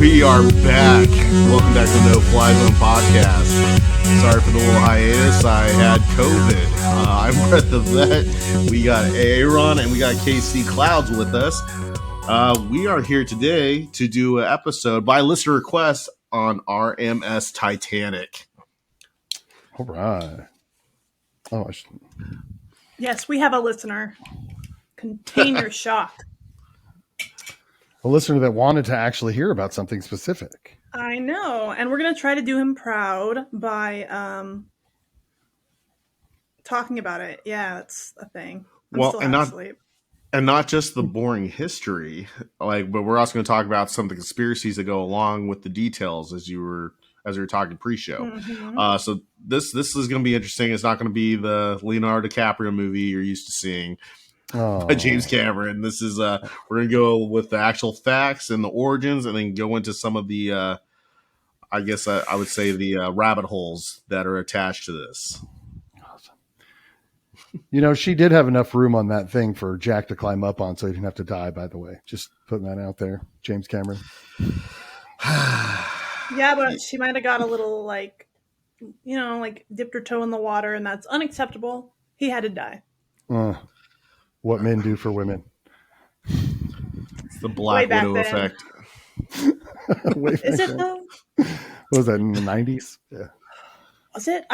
We are back. Welcome back to the No Fly Zone podcast. Sorry for the little hiatus. I had COVID. I'm Bret the Vet. We got A-aron and we got KC Clouds with us. We are here today to do an episode by listener request on RMS Titanic. All right. Oh, yes, we have a listener. Contain your shock. a listener that wanted to actually hear about something specific. I know, and we're going to try to do him proud by talking about it. Yeah, that's a thing. And not just the boring history, but we're also going to talk about some of the conspiracies that go along with the details as we were talking pre-show. Mm-hmm. So this is going to be interesting. It's not going to be the Leonardo DiCaprio movie you're used to seeing. By James Cameron. This is we're going to go with the actual facts and the origins, and then go into some of the I would say the rabbit holes that are attached to this. Awesome. She did have enough room on that thing for Jack to climb up on, so he didn't have to die. By the way, just putting that out there, James Cameron. Yeah, but she might have got a little dipped her toe in the water, and that's unacceptable. He had to die. What men do for women. It's the Black Widow effect. Is it though? What was that in the 90s? Yeah. Was it?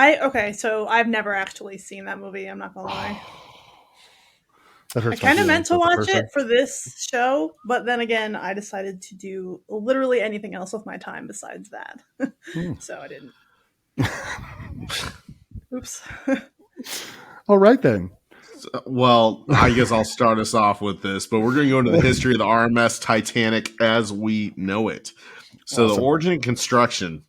So I've never actually seen that movie. I'm not gonna lie. I kind of meant to watch it for this show, but then again, I decided to do literally anything else with my time besides that. So I didn't. Oops. All right then. Well, I guess I'll start us off with this, but we're going to go into the history of the RMS Titanic as we know it. So awesome. The origin and construction.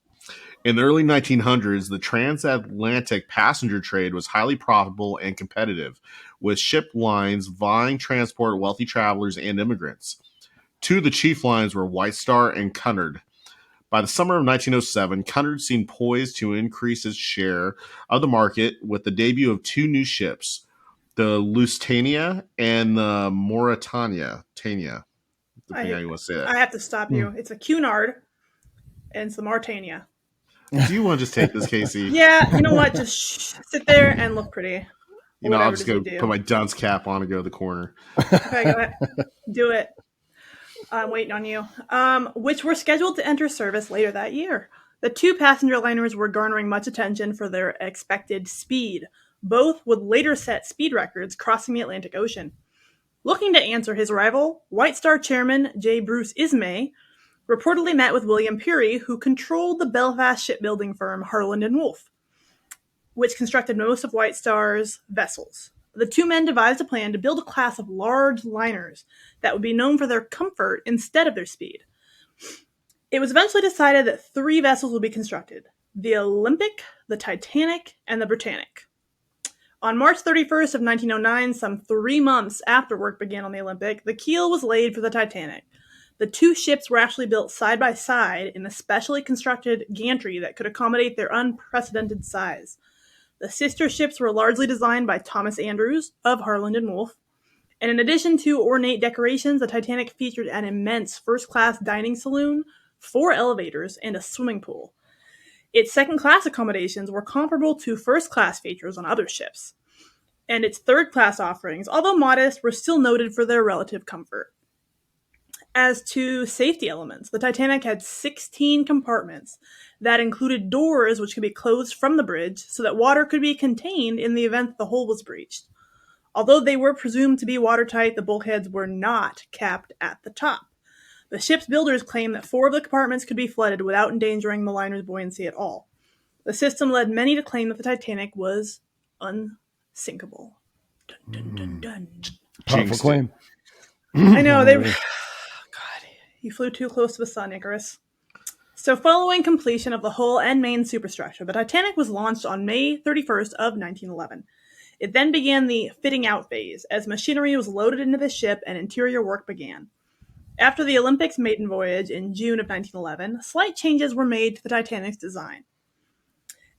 In the early 1900s, the transatlantic passenger trade was highly profitable and competitive, with ship lines vying to transport wealthy travelers and immigrants. Two of the chief lines were White Star and Cunard. By the summer of 1907, Cunard seemed poised to increase its share of the market with the debut of two new ships, the Lusitania and the Mauretania. I have to stop you. It's a Cunard and it's the Mauretania. Do you want to just take this, Casey? Yeah, you know what? Just sit there and look pretty. I'm just going to put my dunce cap on and go to the corner. Okay, go ahead. Do it. I'm waiting on you. Which were scheduled to enter service later that year. The two passenger liners were garnering much attention for their expected speed. Both would later set speed records crossing the Atlantic Ocean. Looking to answer his rival, White Star chairman J. Bruce Ismay reportedly met with William Peary, who controlled the Belfast shipbuilding firm Harland & Wolff, which constructed most of White Star's vessels. The two men devised a plan to build a class of large liners that would be known for their comfort instead of their speed. It was eventually decided that three vessels would be constructed: the Olympic, the Titanic, and the Britannic. On March 31st of 1909, some 3 months after work began on the Olympic, the keel was laid for the Titanic. The two ships were actually built side by side in a specially constructed gantry that could accommodate their unprecedented size. The sister ships were largely designed by Thomas Andrews of Harland & Wolff, and in addition to ornate decorations, the Titanic featured an immense first-class dining saloon, 4 elevators, and a swimming pool. Its second-class accommodations were comparable to first-class features on other ships, and its third-class offerings, although modest, were still noted for their relative comfort. As to safety elements, the Titanic had 16 compartments that included doors which could be closed from the bridge so that water could be contained in the event the hull was breached. Although they were presumed to be watertight, the bulkheads were not capped at the top. The ship's builders claimed that 4 of the compartments could be flooded without endangering the liner's buoyancy at all. The system led many to claim that the Titanic was unsinkable. Dun, dun, dun, dun. Powerful claim. I know, God, you flew too close to the sun, Icarus. So following completion of the hull and main superstructure, the Titanic was launched on May 31st of 1911. It then began the fitting out phase as machinery was loaded into the ship and interior work began. After the Olympic's maiden voyage in June of 1911, slight changes were made to the Titanic's design.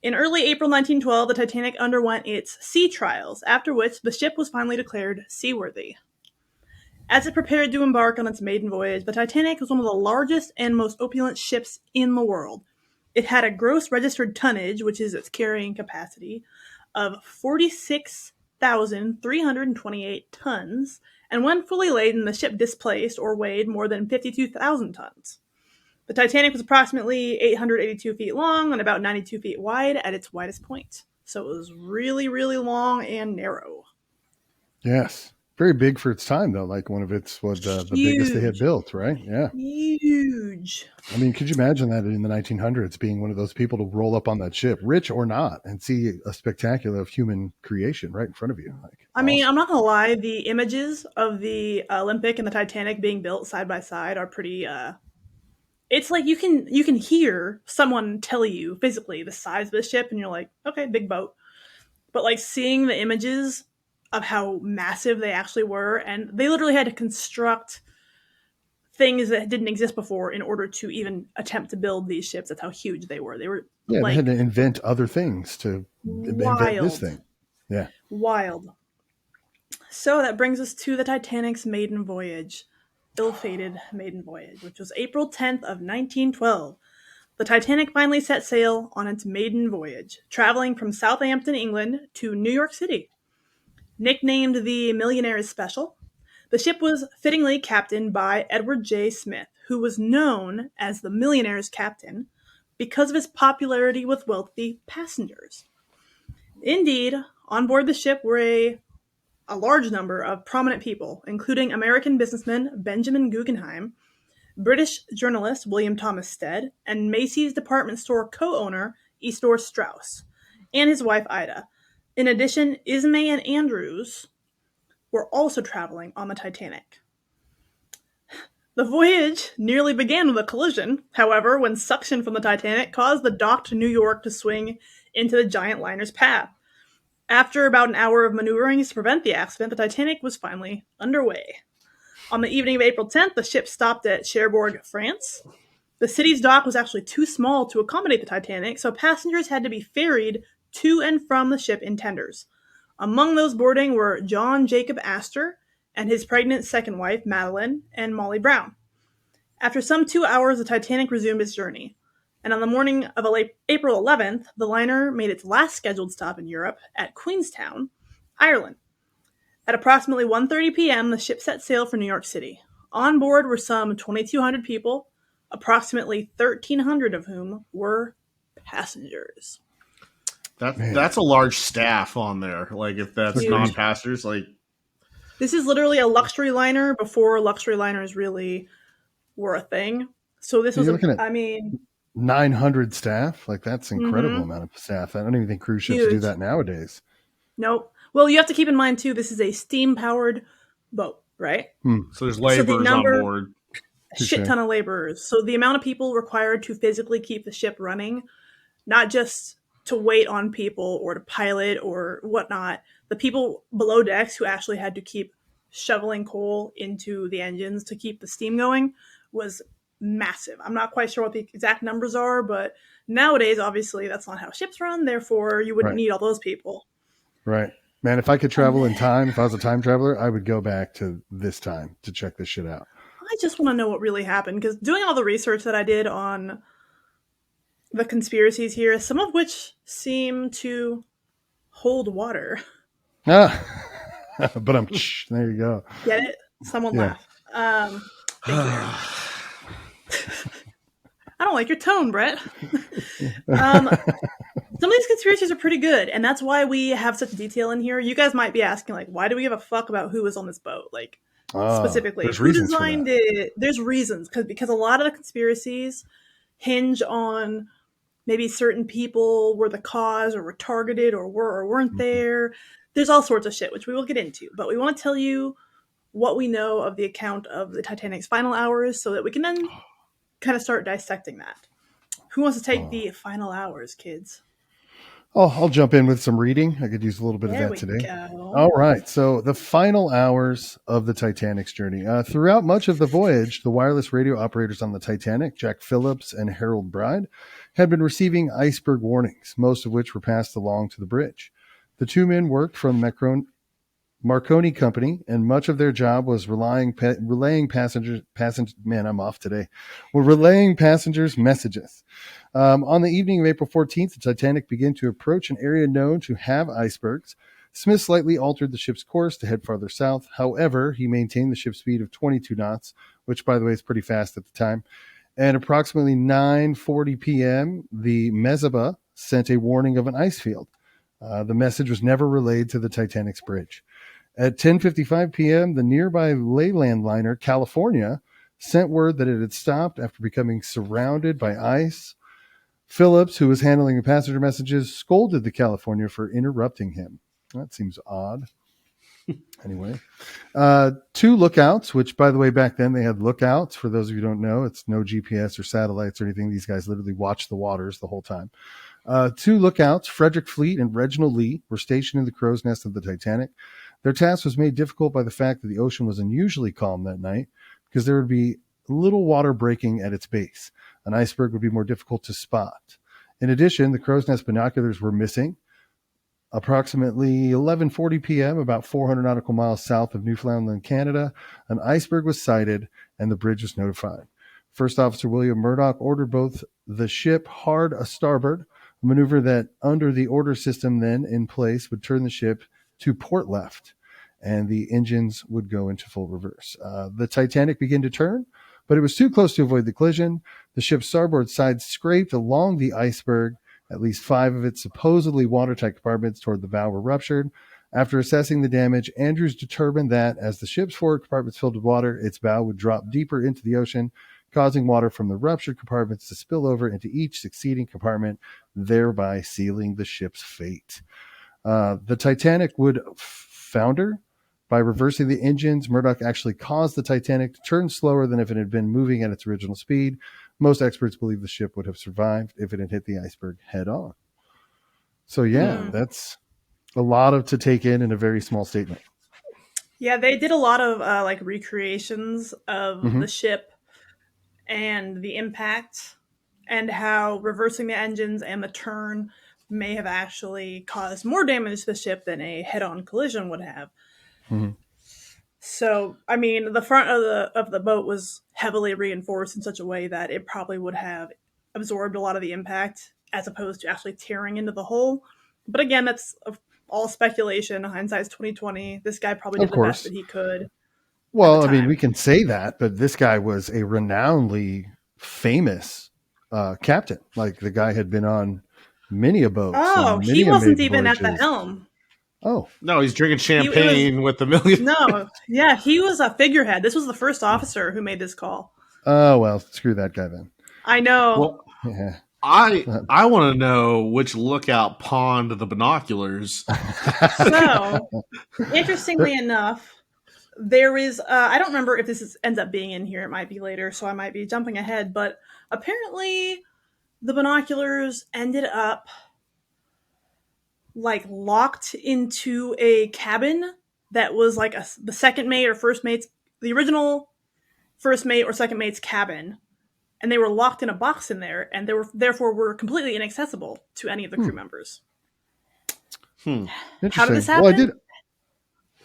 In early April 1912, the Titanic underwent its sea trials, after which the ship was finally declared seaworthy. As it prepared to embark on its maiden voyage, the Titanic was one of the largest and most opulent ships in the world. It had a gross registered tonnage, which is its carrying capacity, of 46,328 tons, and when fully laden, the ship displaced or weighed more than 52,000 tons. The Titanic was approximately 882 feet long and about 92 feet wide at its widest point. So it was really, really long and narrow. Yes. Very big for its time, though. Like one of its was the biggest they had built, right? Yeah. Huge. I mean, could you imagine that in the 1900s being one of those people to roll up on that ship, rich or not, and see a spectacular of human creation right in front of you? Like, I mean, I'm not going to lie. The images of the Olympic and the Titanic being built side by side are pretty... it's like you can hear someone tell you physically the size of the ship, and you're like, okay, big boat. But like seeing the images of how massive they actually were, and they literally had to construct things that didn't exist before in order to even attempt to build these ships. That's how huge they were. They were they like had to invent other things to invent this thing. Yeah. Wild. So that brings us to the Titanic's maiden voyage, ill-fated maiden voyage, which was April 10th of 1912. The Titanic finally set sail on its maiden voyage, traveling from Southampton, England to New York City. Nicknamed the Millionaire's Special, the ship was fittingly captained by Edward J. Smith, who was known as the Millionaire's Captain because of his popularity with wealthy passengers. Indeed, on board the ship were a large number of prominent people, including American businessman Benjamin Guggenheim, British journalist William Thomas Stead, and Macy's department store co-owner Eastor Strauss, and his wife Ida. In addition, Ismay and Andrews were also traveling on the Titanic. The voyage nearly began with a collision, however, when suction from the Titanic caused the docked New York to swing into the giant liner's path. After about an hour of maneuvering to prevent the accident, the Titanic was finally underway. On the evening of April 10th, the ship stopped at Cherbourg, France. The city's dock was actually too small to accommodate the Titanic, so passengers had to be ferried to and from the ship in tenders. Among those boarding were John Jacob Astor and his pregnant second wife, Madeline, and Molly Brown. After some 2 hours, the Titanic resumed its journey. And on the morning of April 11th, the liner made its last scheduled stop in Europe at Queenstown, Ireland. At approximately 1:30 p.m., the ship set sail for New York City. On board were some 2,200 people, approximately 1,300 of whom were passengers. That's a large staff on there. Like, if that's non-passengers, like... This is literally a luxury liner before luxury liners really were a thing. So this was, 900 staff? Like, that's an incredible amount of staff. I don't even think cruise ships do that nowadays. Nope. Well, you have to keep in mind, too, this is a steam-powered boat, right? So there's laborers on board. A shit ton of laborers. So the amount of people required to physically keep the ship running, not just to wait on people or to pilot or whatnot, the people below decks who actually had to keep shoveling coal into the engines to keep the steam going was massive. I'm not quite sure what the exact numbers are, but nowadays, obviously, that's not how ships run. Therefore, you wouldn't need all those people. Right. Man, if I could travel in time, if I was a time traveler, I would go back to this time to check this shit out. I just want to know what really happened, because doing all the research that I did on the conspiracies here, some of which seem to hold water. But there you go. Get it? Someone laugh. Thank you. I don't like your tone, Brett. Some of these conspiracies are pretty good, and that's why we have such detail in here. You guys might be asking, like, why do we give a fuck about who was on this boat? Like, specifically, who designed it? There's reasons, because a lot of the conspiracies hinge on maybe certain people were the cause or were targeted or were or weren't there. There's all sorts of shit, which we will get into. But we want to tell you what we know of the account of the Titanic's final hours so that we can then kind of start dissecting that. Who wants to take the final hours, kids? Oh, I'll jump in with some reading. I could use a little bit of that today. All right. So the final hours of the Titanic's journey. Throughout much of the voyage, the wireless radio operators on the Titanic, Jack Phillips and Harold Bride, had been receiving iceberg warnings, most of which were passed along to the bridge. The two men worked from Marconi Company, and much of their job was relaying passengers' messages. On the evening of April 14th, the Titanic began to approach an area known to have icebergs. Smith slightly altered the ship's course to head farther south. However, he maintained the ship's speed of 22 knots, which, by the way, is pretty fast at the time. At approximately 9:40 p.m., the Mezaba sent a warning of an ice field. The message was never relayed to the Titanic's bridge. At 10:55 p.m., the nearby Leyland liner California sent word that it had stopped after becoming surrounded by ice. Phillips, who was handling the passenger messages, scolded the California for interrupting him. That seems odd. Anyway, 2 lookouts, which, by the way, back then they had lookouts. For those of you who don't know, it's no GPS or satellites or anything. These guys literally watched the waters the whole time. 2 lookouts, Frederick Fleet and Reginald Lee, were stationed in the crow's nest of the Titanic. Their task was made difficult by the fact that the ocean was unusually calm that night because there would be little water breaking at its base. An iceberg would be more difficult to spot. In addition, the crow's nest binoculars were missing. Approximately 11:40 p.m., about 400 nautical miles south of Newfoundland, Canada, an iceberg was sighted and the bridge was notified. First Officer William Murdoch ordered both the ship hard a starboard, a maneuver that, under the order system then in place, would turn the ship to port left, and the engines would go into full reverse. The Titanic began to turn, but it was too close to avoid the collision. The ship's starboard side scraped along the iceberg. At least 5 of its supposedly watertight compartments toward the bow were ruptured. After assessing the damage, Andrews determined that as the ship's forward compartments filled with water, its bow would drop deeper into the ocean, causing water from the ruptured compartments to spill over into each succeeding compartment, thereby sealing the ship's fate. The Titanic would founder. By reversing the engines, Murdoch actually caused the Titanic to turn slower than if it had been moving at its original speed. Most experts believe the ship would have survived if it had hit the iceberg head on. So, that's a lot to take in a very small statement. Yeah, they did a lot of recreations of the ship and the impact and how reversing the engines and the turn may have actually caused more damage to the ship than a head-on collision would have. Mm-hmm. So, I mean, the front of the boat was heavily reinforced in such a way that it probably would have absorbed a lot of the impact as opposed to actually tearing into the hull. But again, that's all speculation. Hindsight's 2020. This guy probably did the best that he could. Well, I mean, we can say that, but this guy was a renownedly famous captain. Like, the guy had been on many a boat. Oh, he wasn't even at the helm. Oh. No, he's drinking champagne with the million. No, yeah, he was a figurehead. This was the first officer who made this call. Oh, well, screw that guy then. I know. Well, yeah. I want to know which lookout pawned the binoculars. So, interestingly enough, there is, I don't remember if this ends up being in here. It might be later, so I might be jumping ahead. But apparently, the binoculars ended up locked into a cabin that was the second mate or first mate's, the original first mate or second mate's cabin, and they were locked in a box in there, and they were therefore were completely inaccessible to any of the crew members. Interesting. How did this happen? Well,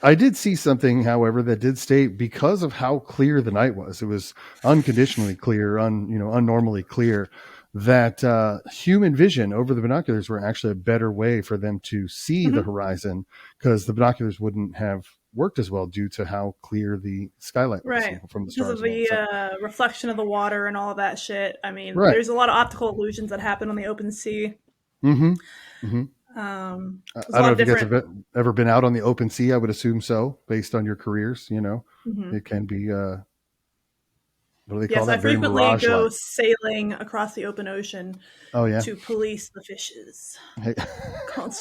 I did see something, however, that did state because of how clear the night was, it was unconditionally clear, unnormally clear, that human vision over the binoculars were actually a better way for them to see the horizon, because the binoculars wouldn't have worked as well due to how clear the skylight was from the stars. Because of the reflection of the water and all of that shit. I mean, there's a lot of optical illusions that happen on the open sea. Mm-hmm. Mm-hmm. I don't know if you guys have ever been out on the open sea. I would assume so, based on your careers. It can be... what do they call that? I frequently go sailing across the open ocean to police the fishes. Hey,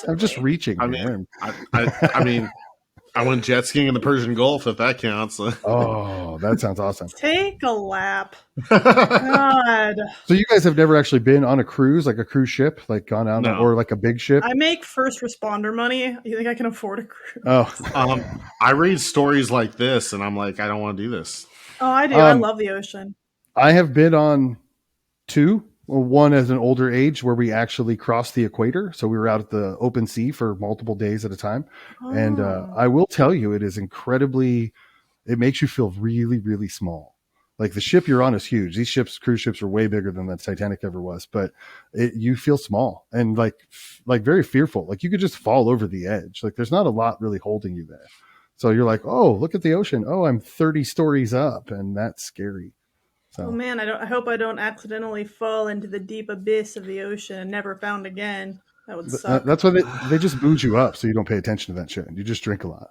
I'm just reaching. I mean, I went jet skiing in the Persian Gulf, if that counts. Oh, that sounds awesome. Take a lap. God. So you guys have never actually been on a cruise, like a cruise ship, like gone out or like a big ship? I make first responder money. You think I can afford a cruise? Oh, I read stories like this, and I'm like, I don't want to do this. Oh, I do. I love the ocean. I have been on 2 One as an older age where we actually crossed the equator. So we were out at the open sea for multiple days at a time. Oh. And I will tell you, it is incredibly, it makes you feel really, really small. Like the ship you're on is huge. These ships, cruise ships, are way bigger than the Titanic ever was, but you feel small and like very fearful. Like you could just fall over the edge. Like there's not a lot really holding you there. So you're like, oh, look at the ocean. Oh, I'm 30 stories up, and that's scary. So. Oh man, I hope I don't accidentally fall into the deep abyss of the ocean and never found again. That would suck. That's why they just booze you up so you don't pay attention to that shit. You just drink a lot.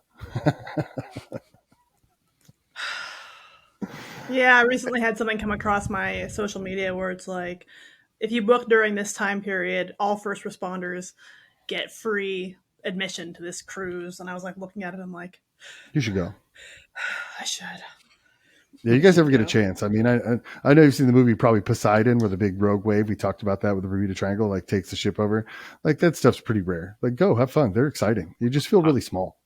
Yeah, I recently had something come across my social media where it's like, if you book during this time period, all first responders get free admission to this cruise. And I was like looking at it, I'm like, you should go. I should. Yeah, you guys ever get a chance? I mean, I know you've seen the movie probably Poseidon with a big rogue wave. We talked about that with the Bermuda Triangle, like takes the ship over. Like that stuff's pretty rare. Like go have fun. They're exciting. You just feel really small.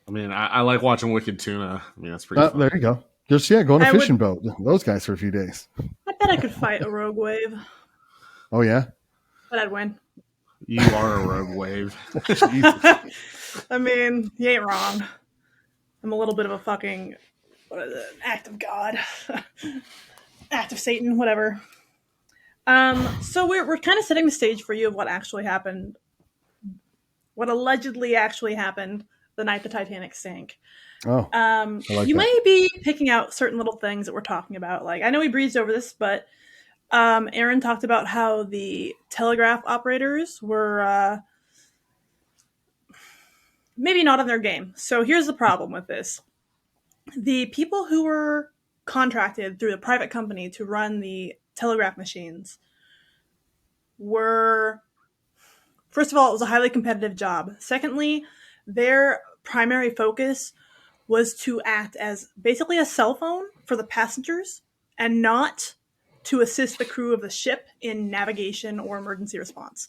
I mean, I like watching Wicked Tuna. I mean, that's pretty fun. There you go. Just go on a fishing boat. Those guys for a few days. I bet I could fight a rogue wave. Oh yeah? But I'd win. You are a rogue wave. I mean, you ain't wrong. I'm a little bit of a fucking act of God, act of Satan, whatever. So we're kind of setting the stage for you of what actually happened, what allegedly actually happened the night the Titanic sank. Oh, you may be picking out certain little things that we're talking about. Like I know we breezed over this, but Aaron talked about how the telegraph operators were maybe not on their game. So here's the problem with this. The people who were contracted through the private company to run the telegraph machines were, first of all, it was a highly competitive job. Secondly, their primary focus was to act as basically a cell phone for the passengers and not to assist the crew of the ship in navigation or emergency response.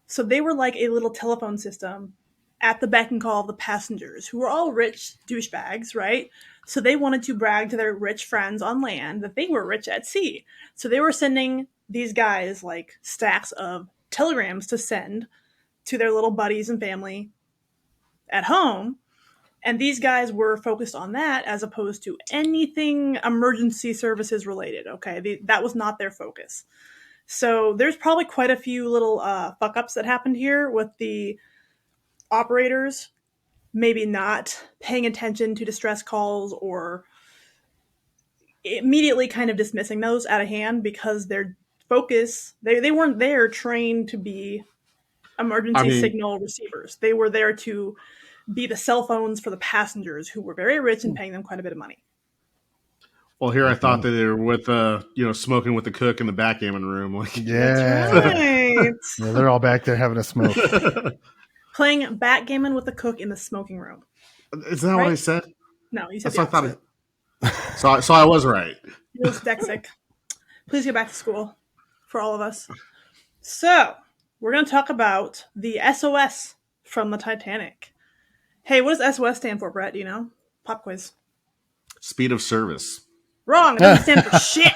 So they were like a little telephone system at the beck and call of the passengers, who were all rich douchebags, right? So they wanted to brag to their rich friends on land that they were rich at sea. So they were sending these guys like stacks of telegrams to send to their little buddies and family at home. And these guys were focused on that as opposed to anything emergency services related, okay? That was not their focus. So there's probably quite a few little fuck-ups that happened here with the operators maybe not paying attention to distress calls or immediately kind of dismissing those out of hand because their focus, they weren't there trained to be emergency signal receivers. They were there to be the cell phones for the passengers who were very rich and paying them quite a bit of money. Well, here I thought that they were with, smoking with the cook in the backgammon room. Like, yeah. That's right. Yeah, they're all back there having a smoke. Playing backgammon with the cook in the smoking room. Is that right? What I said? No, you said that's what I thought. So I was right. You're dyslexic. Please get back to school for all of us. So we're going to talk about the SOS from the Titanic. Hey, what does SOS stand for, Brett? Do you know? Pop quiz. Speed of service. Wrong. It doesn't stand for shit.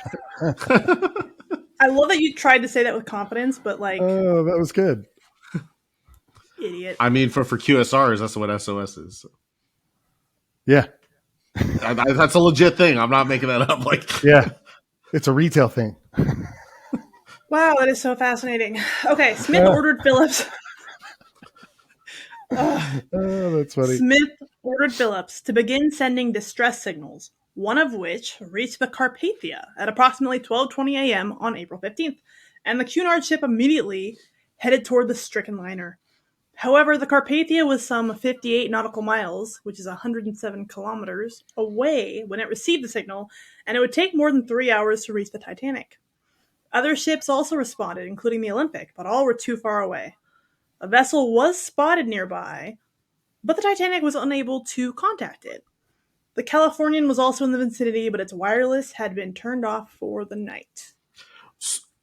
I love that you tried to say that with confidence, but like... Oh, that was good. Idiot. I mean, for QSRs, that's what SOS is. So. Yeah. That's a legit thing. I'm not making that up. Like, yeah. It's a retail thing. Wow, that is so fascinating. Okay, Smith ordered Phillips... Oh, that's funny. Smith ordered Phillips to begin sending distress signals, one of which reached the Carpathia at approximately 12:20 a.m. on April 15th, and the Cunard ship immediately headed toward the stricken liner. However, the Carpathia was some 58 nautical miles, which is 107 kilometers, away when it received the signal, and it would take more than 3 hours to reach the Titanic. Other ships also responded, including the Olympic, but all were too far away. A vessel was spotted nearby, but the Titanic was unable to contact it. The Californian was also in the vicinity, but its wireless had been turned off for the night.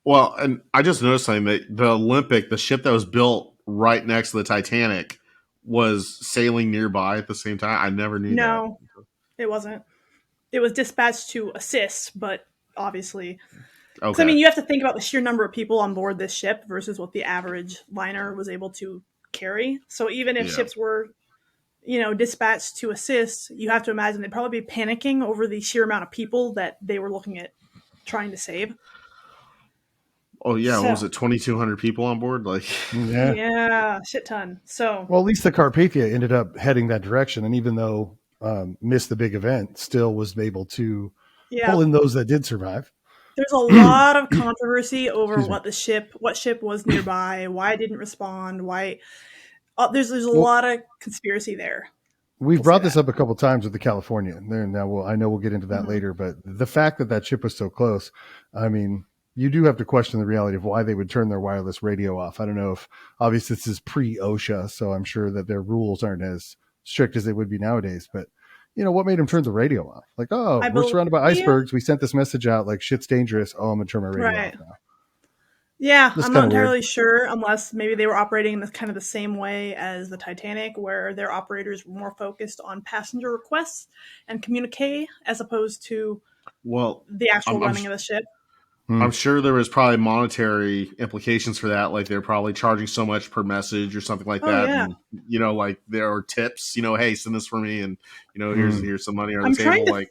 Well, and I just noticed something that the Olympic, the ship that was built right next to the Titanic, was sailing nearby at the same time. I never knew that. No, it wasn't. It was dispatched to assist, but obviously Okay. So, I mean, you have to think about the sheer number of people on board this ship versus what the average liner was able to carry. So even if ships were, dispatched to assist, you have to imagine they'd probably be panicking over the sheer amount of people that they were looking at trying to save. Oh yeah, what was it, 2,200 people on board? Yeah, shit ton. So well, at least the Carpathia ended up heading that direction, and even though missed the big event, still was able to pull in those that did survive. There's a lot of controversy over what ship was nearby, why it didn't respond, why. There's a lot of conspiracy there. We've brought this up a couple of times with the California. Now, I know we'll get into that later, but the fact that ship was so close, I mean, you do have to question the reality of why they would turn their wireless radio off. I don't know if, obviously, this is pre-OSHA, so I'm sure that their rules aren't as strict as they would be nowadays, but what made them turn the radio off? Like, we're surrounded by icebergs. We sent this message out, like, shit's dangerous. Oh, I'm going to turn my radio off now. Yeah, I'm not entirely sure, unless maybe they were operating in kind of the same way as the Titanic, where their operators were more focused on passenger requests and communique as opposed to the actual running of the ship. I'm sure there was probably monetary implications for that. Like they're probably charging so much per message or something like that. Yeah. And, like there are tips, hey, send this for me. And, here's some money on the table.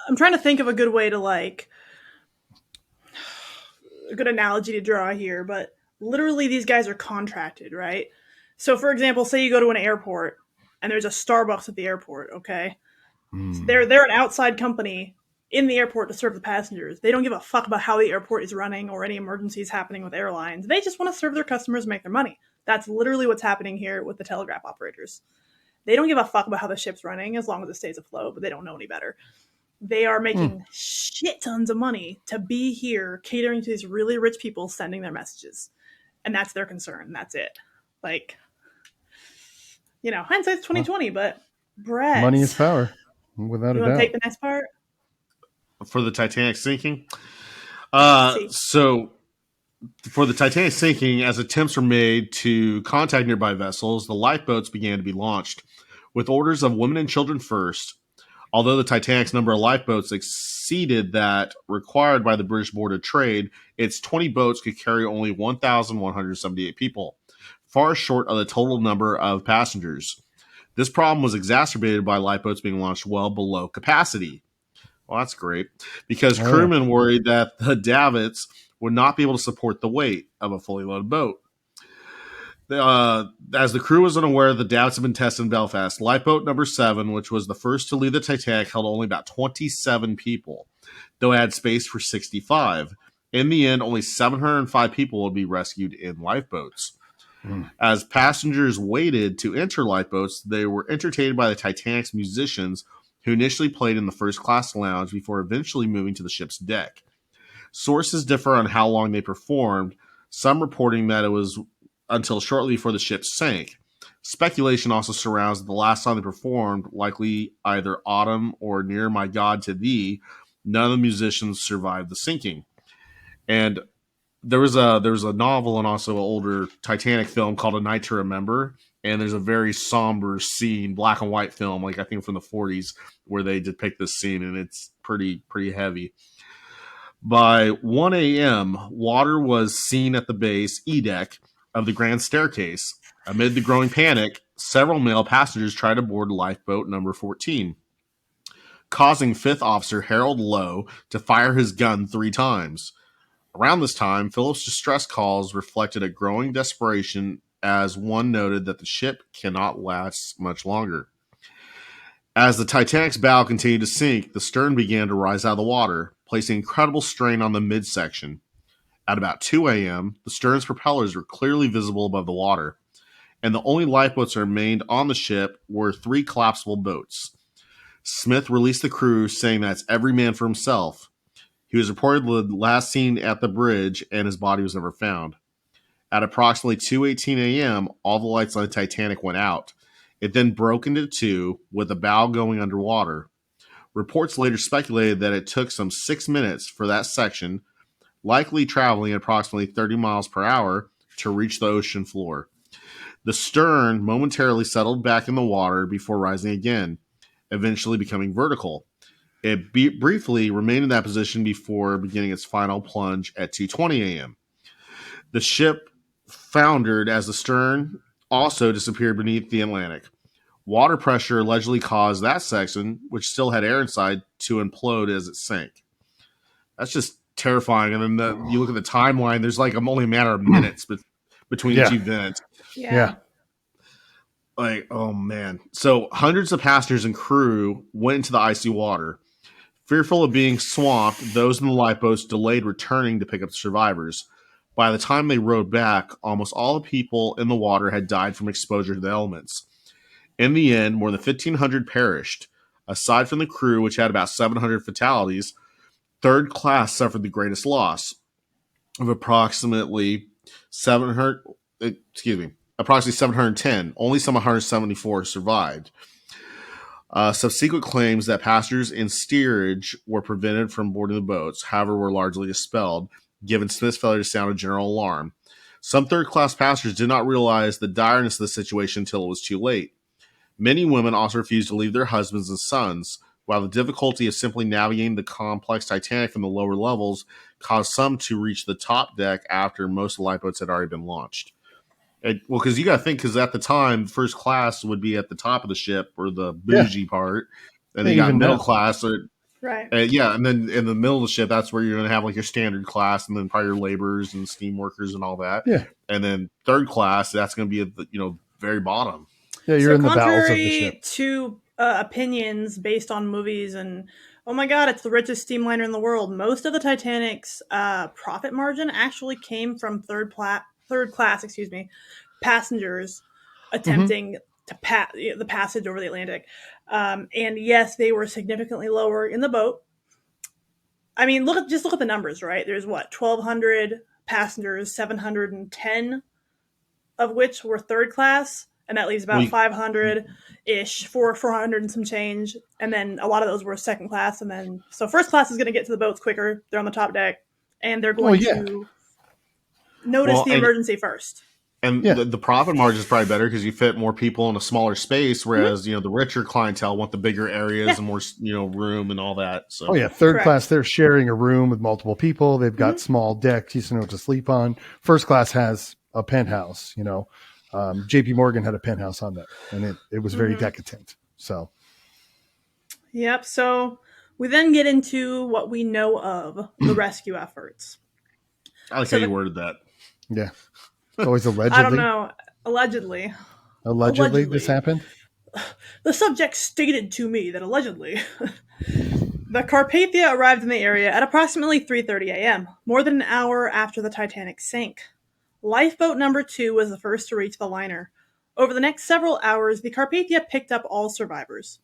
I'm trying to think of a good way to a good analogy to draw here, but literally these guys are contracted, right? So for example, say you go to an airport and there's a Starbucks at the airport. Okay. So they're an outside company in the airport to serve the passengers. They don't give a fuck about how the airport is running or any emergencies happening with airlines. They just want to serve their customers and make their money. That's literally what's happening here with the telegraph operators. They don't give a fuck about how the ship's running as long as it stays afloat, but they don't know any better. They are making shit tons of money to be here catering to these really rich people sending their messages. And that's their concern. That's it. Hindsight's 2020, but Bret. Money is power, without a doubt. You want to take the next part? For the Titanic sinking? So for the Titanic sinking, as attempts were made to contact nearby vessels, the lifeboats began to be launched, with orders of women and children first. Although the Titanic's number of lifeboats exceeded that required by the British Board of Trade, its 20 boats could carry only 1,178 people, far short of the total number of passengers. This problem was exacerbated by lifeboats being launched well below capacity. Well, that's great, because crewmen worried that the davits would not be able to support the weight of a fully loaded boat. As the crew was unaware, the davits had been tested in Belfast. Lifeboat number 7, which was the first to leave the Titanic, held only about 27 people, though it had space for 65. In the end, only 705 people would be rescued in lifeboats. As passengers waited to enter lifeboats, they were entertained by the Titanic's musicians, who initially played in the first-class lounge before eventually moving to the ship's deck. Sources differ on how long they performed, some reporting that it was until shortly before the ship sank. Speculation also surrounds the last time they performed, likely either Autumn or Near My God to Thee. None of the musicians survived the sinking. And there was a novel and also an older Titanic film called A Night to Remember, and there's a very somber scene, black and white film, I think from the 40s, where they depict this scene, and it's pretty heavy. By 1 a.m., water was seen at the base E-deck of the grand staircase. Amid the growing panic, several male passengers tried to board lifeboat number 14, causing 5th Officer Harold Lowe to fire his gun 3 times. Around this time, Philip's distress calls reflected a growing desperation, as one noted that the ship cannot last much longer. As the Titanic's bow continued to sink, the stern began to rise out of the water, placing incredible strain on the midsection. At about 2 a.m., the stern's propellers were clearly visible above the water, and the only lifeboats that remained on the ship were 3 collapsible boats. Smith released the crew, saying that's every man for himself. He was reportedly last seen at the bridge, and his body was never found. At approximately 2:18 a.m., all the lights on the Titanic went out. It then broke into 2, with the bow going underwater. Reports later speculated that it took some 6 minutes for that section, likely traveling at approximately 30 miles per hour, to reach the ocean floor. The stern momentarily settled back in the water before rising again, eventually becoming vertical. It briefly remained in that position before beginning its final plunge at 2:20 a.m. The ship foundered as the stern also disappeared beneath the Atlantic. Water pressure allegedly caused that section, which still had air inside, to implode as it sank. That's just terrifying. And then you look at the timeline, there's like only a matter of minutes between each event. Yeah. Like, oh man. So hundreds of passengers and crew went into the icy water. Fearful of being swamped, those in the lifeboats delayed returning to pick up the survivors. By the time they rowed back, almost all the people in the water had died from exposure to the elements. In the end, more than 1,500 perished. Aside from the crew, which had about 700 fatalities, third class suffered the greatest loss of approximately 710. Only some 174 survived. Subsequent claims that passengers in steerage were prevented from boarding the boats, however, were largely dispelled, given Smith's failure to sound a general alarm. Some third-class passengers did not realize the direness of the situation until it was too late. Many women also refused to leave their husbands and sons, while the difficulty of simply navigating the complex Titanic from the lower levels caused some to reach the top deck after most of the lifeboats had already been launched. Well, because you got to think, because at the time, first class would be at the top of the ship, or the bougie part, and then you got middle class, right? And then in the middle of the ship, that's where you're going to have like your standard class, and then probably your laborers and steam workers and all that. Yeah, and then third class, that's going to be at the very bottom. Yeah, you're in the bowels of the ship. To opinions based on movies and oh my god, it's the richest steamliner in the world. Most of the Titanic's profit margin actually came from third class, passengers attempting to the passage over the Atlantic. And yes, they were significantly lower in the boat. I mean, look at the numbers, right? There's 1,200 passengers, 710 of which were third class, and that leaves about 500-ish, 400 and some change. And then a lot of those were second class. And then, so first class is going to get to the boats quicker. They're on the top deck, and they're going to notice the emergency first. And the profit margin is probably better because you fit more people in a smaller space, whereas the richer clientele want the bigger areas and more room and all that. So third class, they're sharing a room with multiple people. They've got small decks, to sleep on. First class has a penthouse. JP Morgan had a penthouse on that, and it was very decadent. So, yep. So we then get into what we know of the rescue efforts. I like how you worded that. Yeah. Always allegedly. I don't know. Allegedly this happened? The subject stated to me that allegedly the Carpathia arrived in the area at approximately 3:30 a.m., more than an hour after the Titanic sank. Lifeboat number 2 was the first to reach the liner. Over the next several hours, the Carpathia picked up all survivors.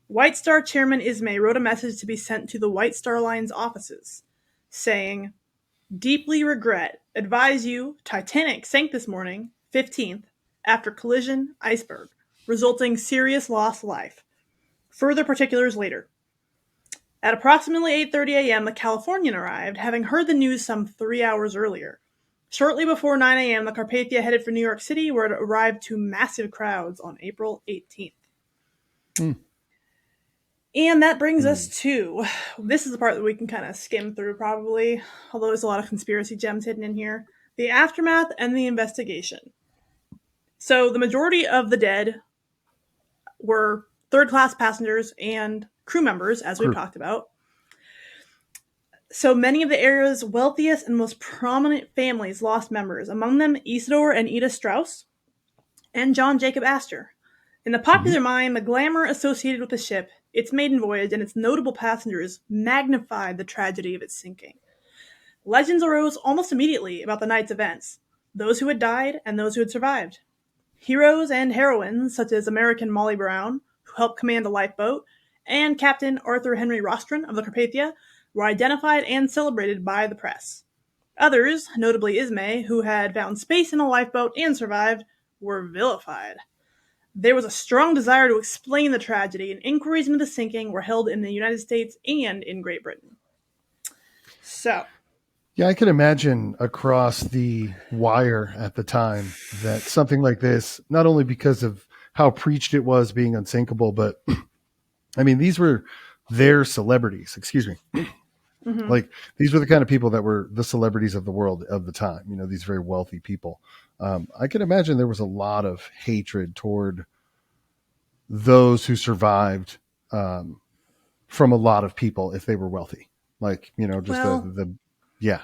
White Star Chairman Ismay wrote a message to be sent to the White Star Line's offices, saying, "Deeply regret. Advise you, Titanic sank this morning, 15th, after collision, iceberg, resulting serious loss of life. Further particulars later." At approximately 8:30 a.m., the Californian arrived, having heard the news some 3 hours earlier. Shortly before 9 a.m., the Carpathia headed for New York City, where it arrived to massive crowds on April 18th. And that brings us to, this is the part that we can kind of skim through probably, although there's a lot of conspiracy gems hidden in here, the aftermath and the investigation. So the majority of the dead were third-class passengers and crew members, as we've talked about. So many of the area's wealthiest and most prominent families lost members, among them Isidore and Ida Strauss and John Jacob Astor. In the popular mind, the glamour associated with the ship, its maiden voyage, and its notable passengers magnified the tragedy of its sinking. Legends arose almost immediately about the night's events, those who had died and those who had survived. Heroes and heroines, such as American Molly Brown, who helped command the lifeboat, and Captain Arthur Henry Rostron of the Carpathia, were identified and celebrated by the press. Others, notably Ismay, who had found space in a lifeboat and survived, were vilified. There was a strong desire to explain the tragedy, and inquiries into the sinking were held in the United States and in Great Britain. So, yeah, I could imagine across the wire at the time that something like this, not only because of how preached it was being unsinkable, but I mean, these were their celebrities. Excuse me. Mm-hmm. Like these were the kind of people that were the celebrities of the world of the time. You know, these very wealthy people. I can imagine there was a lot of hatred toward those who survived from a lot of people if they were wealthy. Like, you know, just yeah.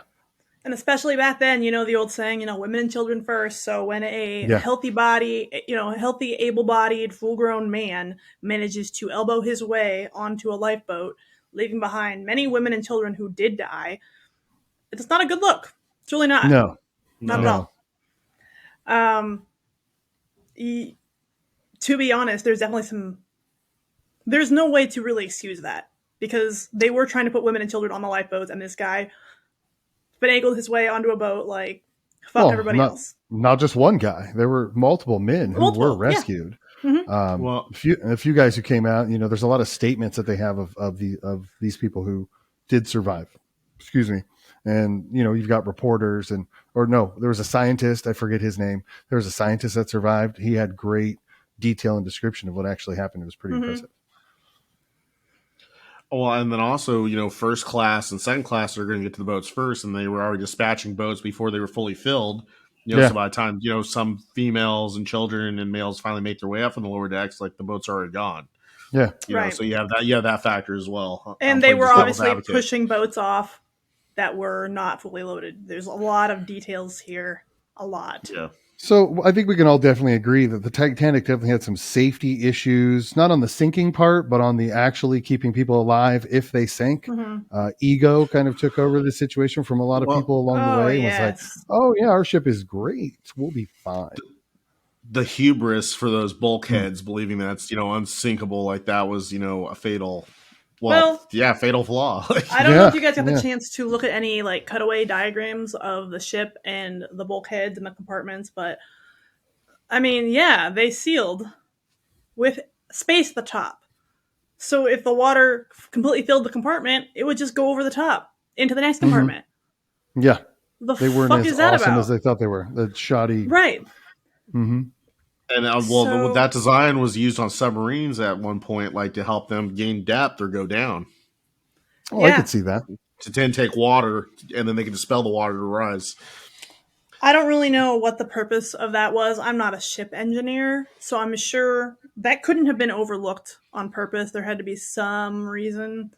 And especially back then, you know, the old saying, you know, women and children first. So when a healthy body, you know, a healthy, able-bodied, full-grown man manages to elbow his way onto a lifeboat, leaving behind many women and children who did die, it's not a good look. It's really not. No. Not at all. To be honest, there's no way to really excuse that, because they were trying to put women and children on the lifeboats, and this guy finagled his way onto a boat like everybody else. Not just one guy. There were multiple men who were rescued. Yeah. Mm-hmm. A few guys who came out. You know, there's a lot of statements that they have of these people who did survive. Excuse me. And you know, you've got reporters there was a scientist. I forget his name. There was a scientist that survived. He had great detail and description of what actually happened. It was pretty impressive. Well, and then also, you know, first class and second class are going to get to the boats first, and they were already dispatching boats before they were fully filled. You know, so by the time, you know, some females and children and males finally make their way up on the lower decks, like the boats are already gone. Yeah. You know, so you have that factor as well. And they were obviously pushing boats off that were not fully loaded. There's a lot of details here. A lot. Yeah. So I think we can all definitely agree that the Titanic definitely had some safety issues, not on the sinking part, but on the actually keeping people alive if they sank. Mm-hmm. Ego kind of took over the situation from a lot of people along the way. Yes. It was like, oh yeah, our ship is great. We'll be fine. The hubris for those bulkheads believing that's, you know, unsinkable, like that was, you know, a fatal fatal flaw. I don't know if you guys got the chance to look at any like cutaway diagrams of the ship and the bulkheads and the compartments, but I mean, they sealed with space at the top. So if the water completely filled the compartment, it would just go over the top into the next compartment. Yeah. They weren't as awesome as they thought they were. The shoddy. Right. Mm-hmm. And that design was used on submarines at one point, like to help them gain depth or go down. Oh, I could see that. To then take water, and then they can dispel the water to rise. I don't really know what the purpose of that was. I'm not a ship engineer, so I'm sure that couldn't have been overlooked on purpose. There had to be some reason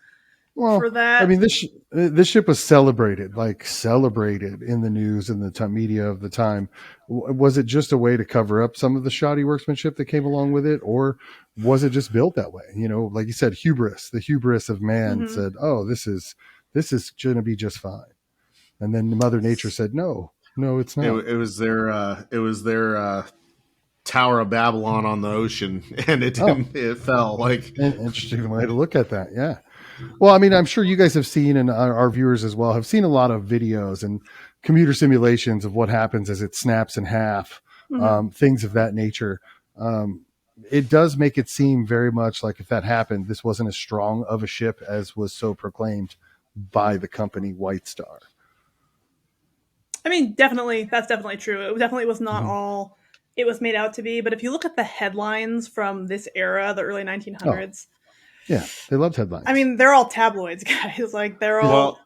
for that. I mean, this ship was celebrated in the news and the media of the time. Was it just a way to cover up some of the shoddy workmanship that came along with it, or was it just built that way? You know, like you said, the hubris of man said, "Oh, this is going to be just fine," and then Mother Nature said, "No, it's not." It was their Tower of Babylon on the ocean, and it didn't. It fell. Like an interesting way to look at that. Yeah. Well, I mean, I'm sure you guys have seen, and our viewers as well have seen a lot of videos and computer simulations of what happens as it snaps in half, things of that nature. It does make it seem very much like if that happened, this wasn't as strong of a ship as was so proclaimed by the company White Star. I mean, that's definitely true. It definitely was not all it was made out to be. But if you look at the headlines from this era, the early 1900s, yeah, they loved headlines. I mean, they're all tabloids, guys. Like, they're all,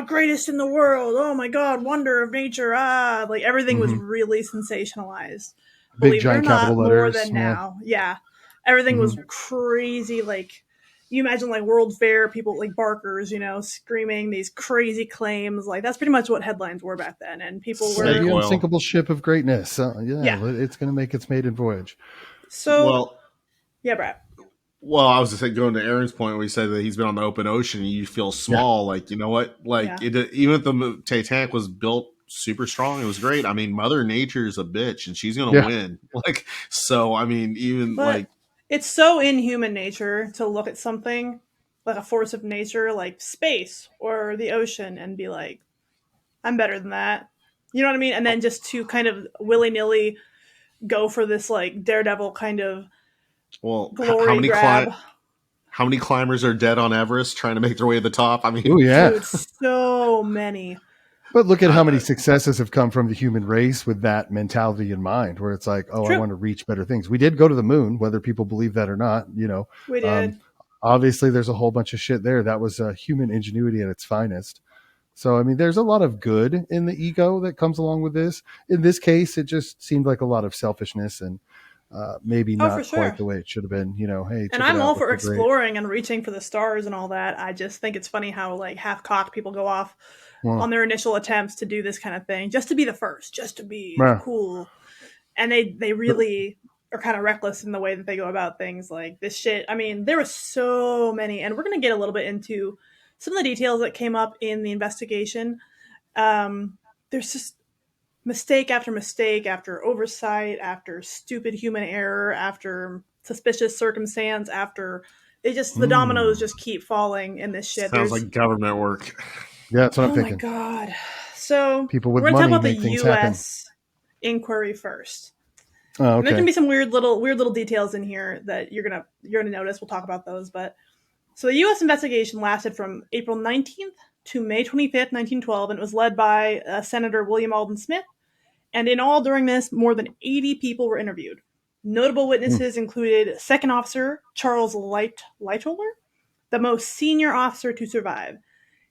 greatest in the world. Oh, my God, wonder of nature. Like, everything was really sensationalized. Big, giant capital letters. More than now. Yeah. Everything was crazy. Like, you imagine, like, World Fair, people like barkers, you know, screaming these crazy claims. Like, that's pretty much what headlines were back then. And people were... The unsinkable ship of greatness. It's going to make its maiden voyage. So, yeah, Brad. Well, I was just going to Aaron's point where he said that he's been on the open ocean and you feel small. Yeah. Like, you know what? Like, even if the Titanic was built super strong, it was great. I mean, Mother Nature is a bitch and she's going to win. Like, so, I mean, it's so in human nature to look at something like a force of nature, like space or the ocean, and be like, I'm better than that. You know what I mean? And then just to kind of willy-nilly go for this, like, daredevil kind of glory grab. How many climbers are dead on Everest trying to make their way to the top? I mean, dude, so many. But look at how many successes have come from the human race with that mentality in mind, where it's like, I want to reach better things. We did go to the moon, whether people believe that or not. You know, we did. obviously there's a whole bunch of shit there. That was human ingenuity at its finest. So, I mean, there's a lot of good in the ego that comes along with this. In this case, it just seemed like a lot of selfishness and maybe not quite the way it should have been. Hey, and I'm all for exploring and reaching for the stars and all that. I just think it's funny how like half-cocked people go off on their initial attempts to do this kind of thing, just to be the first, just to be cool. And they really are kind of reckless in the way that they go about things like this shit. I mean, there were so many, and we're going to get a little bit into some of the details that came up in the investigation. There's just mistake after oversight, after stupid human error, after suspicious circumstance, after the dominoes just keep falling in this shit. Sounds like government work. Yeah, that's what I'm thinking. Oh my God. So people with we're going to talk money about the U.S. inquiry first. Oh, okay. And there's going to be some weird little details in here that you're gonna notice. We'll talk about those. But so the U.S. investigation lasted from April 19th to May 25th, 1912, and it was led by Senator William Alden Smith. And in all, during this, more than 80 people were interviewed. Notable witnesses included Second Officer Charles Lightoller, the most senior officer to survive.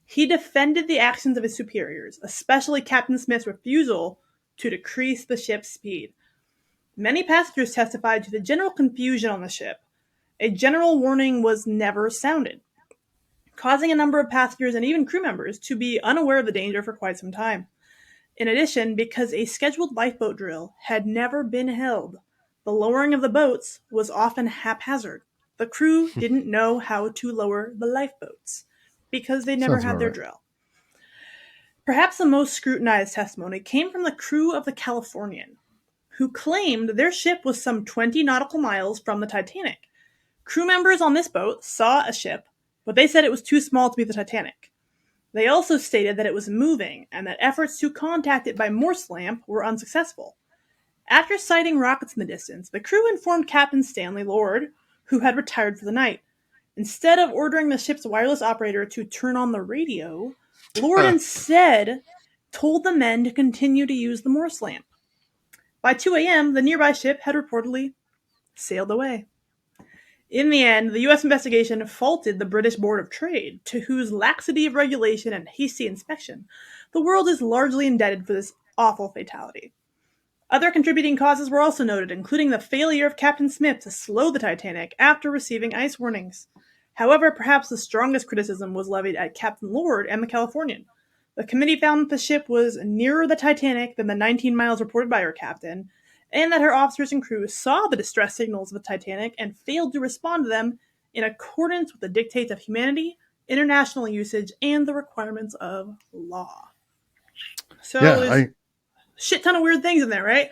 He defended the actions of his superiors, especially Captain Smith's refusal to decrease the ship's speed. Many passengers testified to the general confusion on the ship. A general warning was never sounded, causing a number of passengers and even crew members to be unaware of the danger for quite some time. In addition, because a scheduled lifeboat drill had never been held, the lowering of the boats was often haphazard. The crew didn't know how to lower the lifeboats because they never had their drill. Perhaps the most scrutinized testimony came from the crew of the Californian, who claimed their ship was some 20 nautical miles from the Titanic. Crew members on this boat saw a ship, but they said it was too small to be the Titanic. They also stated that it was moving and that efforts to contact it by Morse lamp were unsuccessful. After sighting rockets in the distance, the crew informed Captain Stanley Lord, who had retired for the night. Instead of ordering the ship's wireless operator to turn on the radio, Lord instead told the men to continue to use the Morse lamp. By 2 a.m., the nearby ship had reportedly sailed away. In the end, the U.S. investigation faulted the British Board of Trade, to whose laxity of regulation and hasty inspection the world is largely indebted for this awful fatality. Other contributing causes were also noted, including the failure of Captain Smith to slow the Titanic after receiving ice warnings. However, perhaps the strongest criticism was levied at Captain Lord and the Californian. The committee found that the ship was nearer the Titanic than the 19 miles reported by her captain, and that her officers and crew saw the distress signals of the Titanic and failed to respond to them in accordance with the dictates of humanity, international usage, and the requirements of law. So there's a shit ton of weird things in there, right?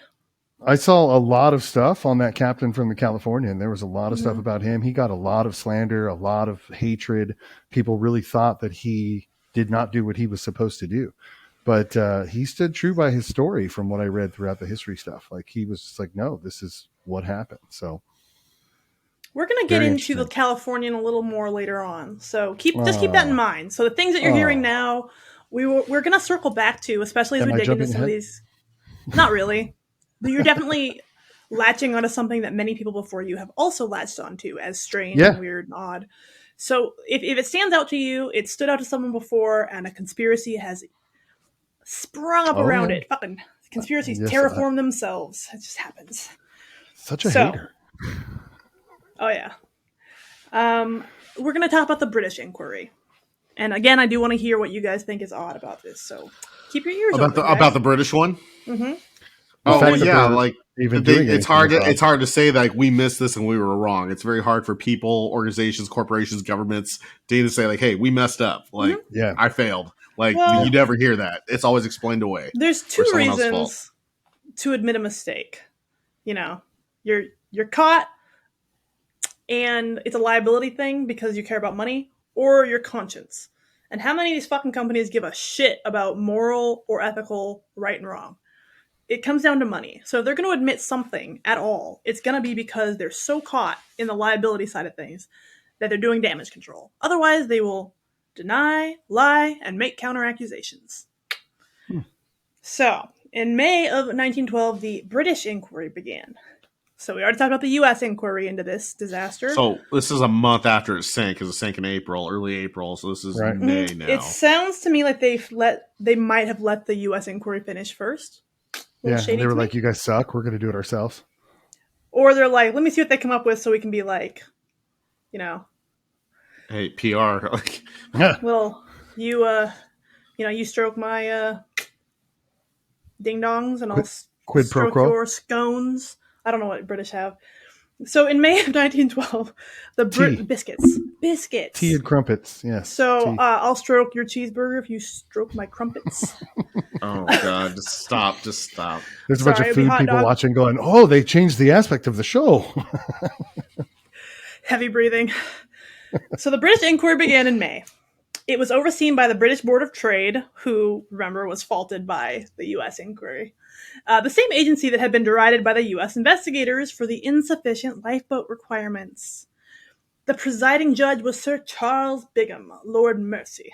I saw a lot of stuff on that captain from the Californian. There was a lot of stuff about him. He got a lot of slander, a lot of hatred. People really thought that he did not do what he was supposed to do. But he stood true by his story from what I read throughout the history stuff. Like he was just like, no, this is what happened. So we're going to get into the Californian a little more later on. So keep that in mind. So the things that you're hearing now, we're going to circle back to, especially as we dig into some of these. Not really. But you're definitely latching onto something that many people before you have also latched onto as strange and weird and odd. So if it stands out to you, it stood out to someone before, and a conspiracy has sprung up around it. Fucking conspiracies terraform themselves. It just happens. Such a hater. Oh, yeah. We're going to talk about the British inquiry. And again, I do want to hear what you guys think is odd about this. So keep your ears open. About the British one? Mm-hmm. Oh, yeah. Like, it's hard to say that we missed this and we were wrong. It's very hard for people, organizations, corporations, governments to say, like, hey, we messed up. Like, I failed. Like, you never hear that. It's always explained away. There's two reasons to admit a mistake. You know, you're caught and it's a liability thing because you care about money, or your conscience. And how many of these fucking companies give a shit about moral or ethical right and wrong? It comes down to money. So if they're going to admit something at all, it's going to be because they're so caught in the liability side of things that they're doing damage control. Otherwise, they will deny, lie, and make counter-accusations. So, in May of 1912, the British inquiry began. So we already talked about the U.S. inquiry into this disaster. So this is a month after it sank, because it sank in April, early April. So this is May now. It sounds to me like they might have let the U.S. inquiry finish first. Yeah, and they were like, "You guys suck. We're going to do it ourselves." Or they're like, "Let me see what they come up with, so we can be like, hey, PR." Well, you stroke my ding dongs, and I'll quid pro stroke quo. your scones. I don't know what British have. So in May of 1912, the biscuits, tea and crumpets. Yes. So I'll stroke your cheeseburger if you stroke my crumpets. Oh God! Just stop! There's a bunch of food people watching, going, "Oh, they changed the aspect of the show." Heavy breathing. So the British inquiry began in May. It was overseen by the British Board of Trade, who, remember, was faulted by the U.S. inquiry. The same agency that had been derided by the U.S. investigators for the insufficient lifeboat requirements. The presiding judge was Sir Charles Bingham, Lord Mersey.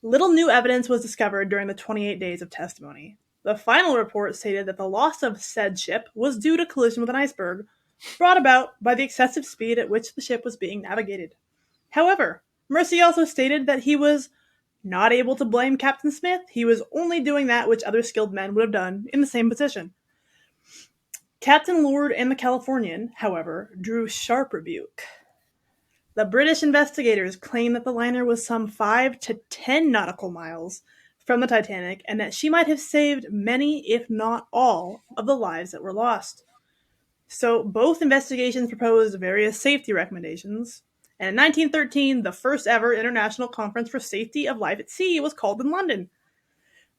Little new evidence was discovered during the 28 days of testimony. The final report stated that the loss of said ship was due to collision with an iceberg, brought about by the excessive speed at which the ship was being navigated. However, Mersey also stated that he was not able to blame Captain Smith. He was only doing that which other skilled men would have done in the same position. Captain Lord and the Californian, however, drew sharp rebuke. The British investigators claimed that the liner was some 5 to 10 nautical miles from the Titanic, and that she might have saved many, if not all, of the lives that were lost. So both investigations proposed various safety recommendations. And in 1913, the first ever International Conference for Safety of Life at Sea was called in London.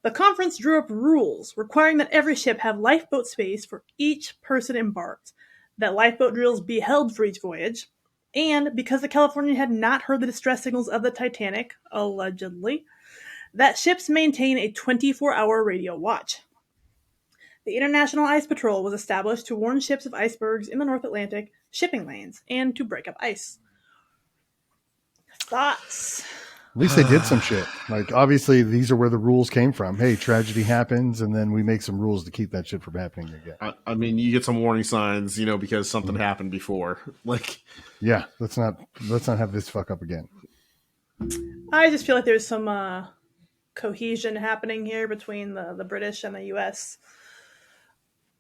The conference drew up rules requiring that every ship have lifeboat space for each person embarked, that lifeboat drills be held for each voyage, and because the Californian had not heard the distress signals of the Titanic, allegedly, that ships maintain a 24-hour radio watch. The International Ice Patrol was established to warn ships of icebergs in the North Atlantic shipping lanes and to break up ice. Thoughts? At least they did some shit. Like, obviously, these are where the rules came from. Hey, tragedy happens, and then we make some rules to keep that shit from happening again. I mean, you get some warning signs, because something happened before. Yeah, let's not have this fuck up again. I just feel like there's some cohesion happening here between the British and the U.S.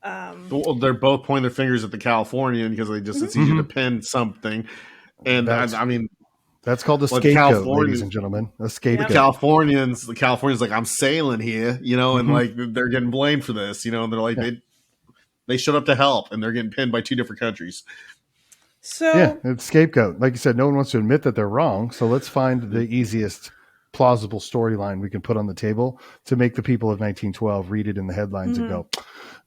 Well, they're both pointing their fingers at the Californian because it's easier to pin something. And that's called a scapegoat, ladies and gentlemen. A scapegoat. The Californians like, I'm sailing here, and they're getting blamed for this, and they're like, they showed up to help, and they're getting pinned by two different countries. So yeah, it's scapegoat. Like you said, no one wants to admit that they're wrong. So let's find the easiest plausible storyline we can put on the table to make the people of 1912 read it in the headlines and go,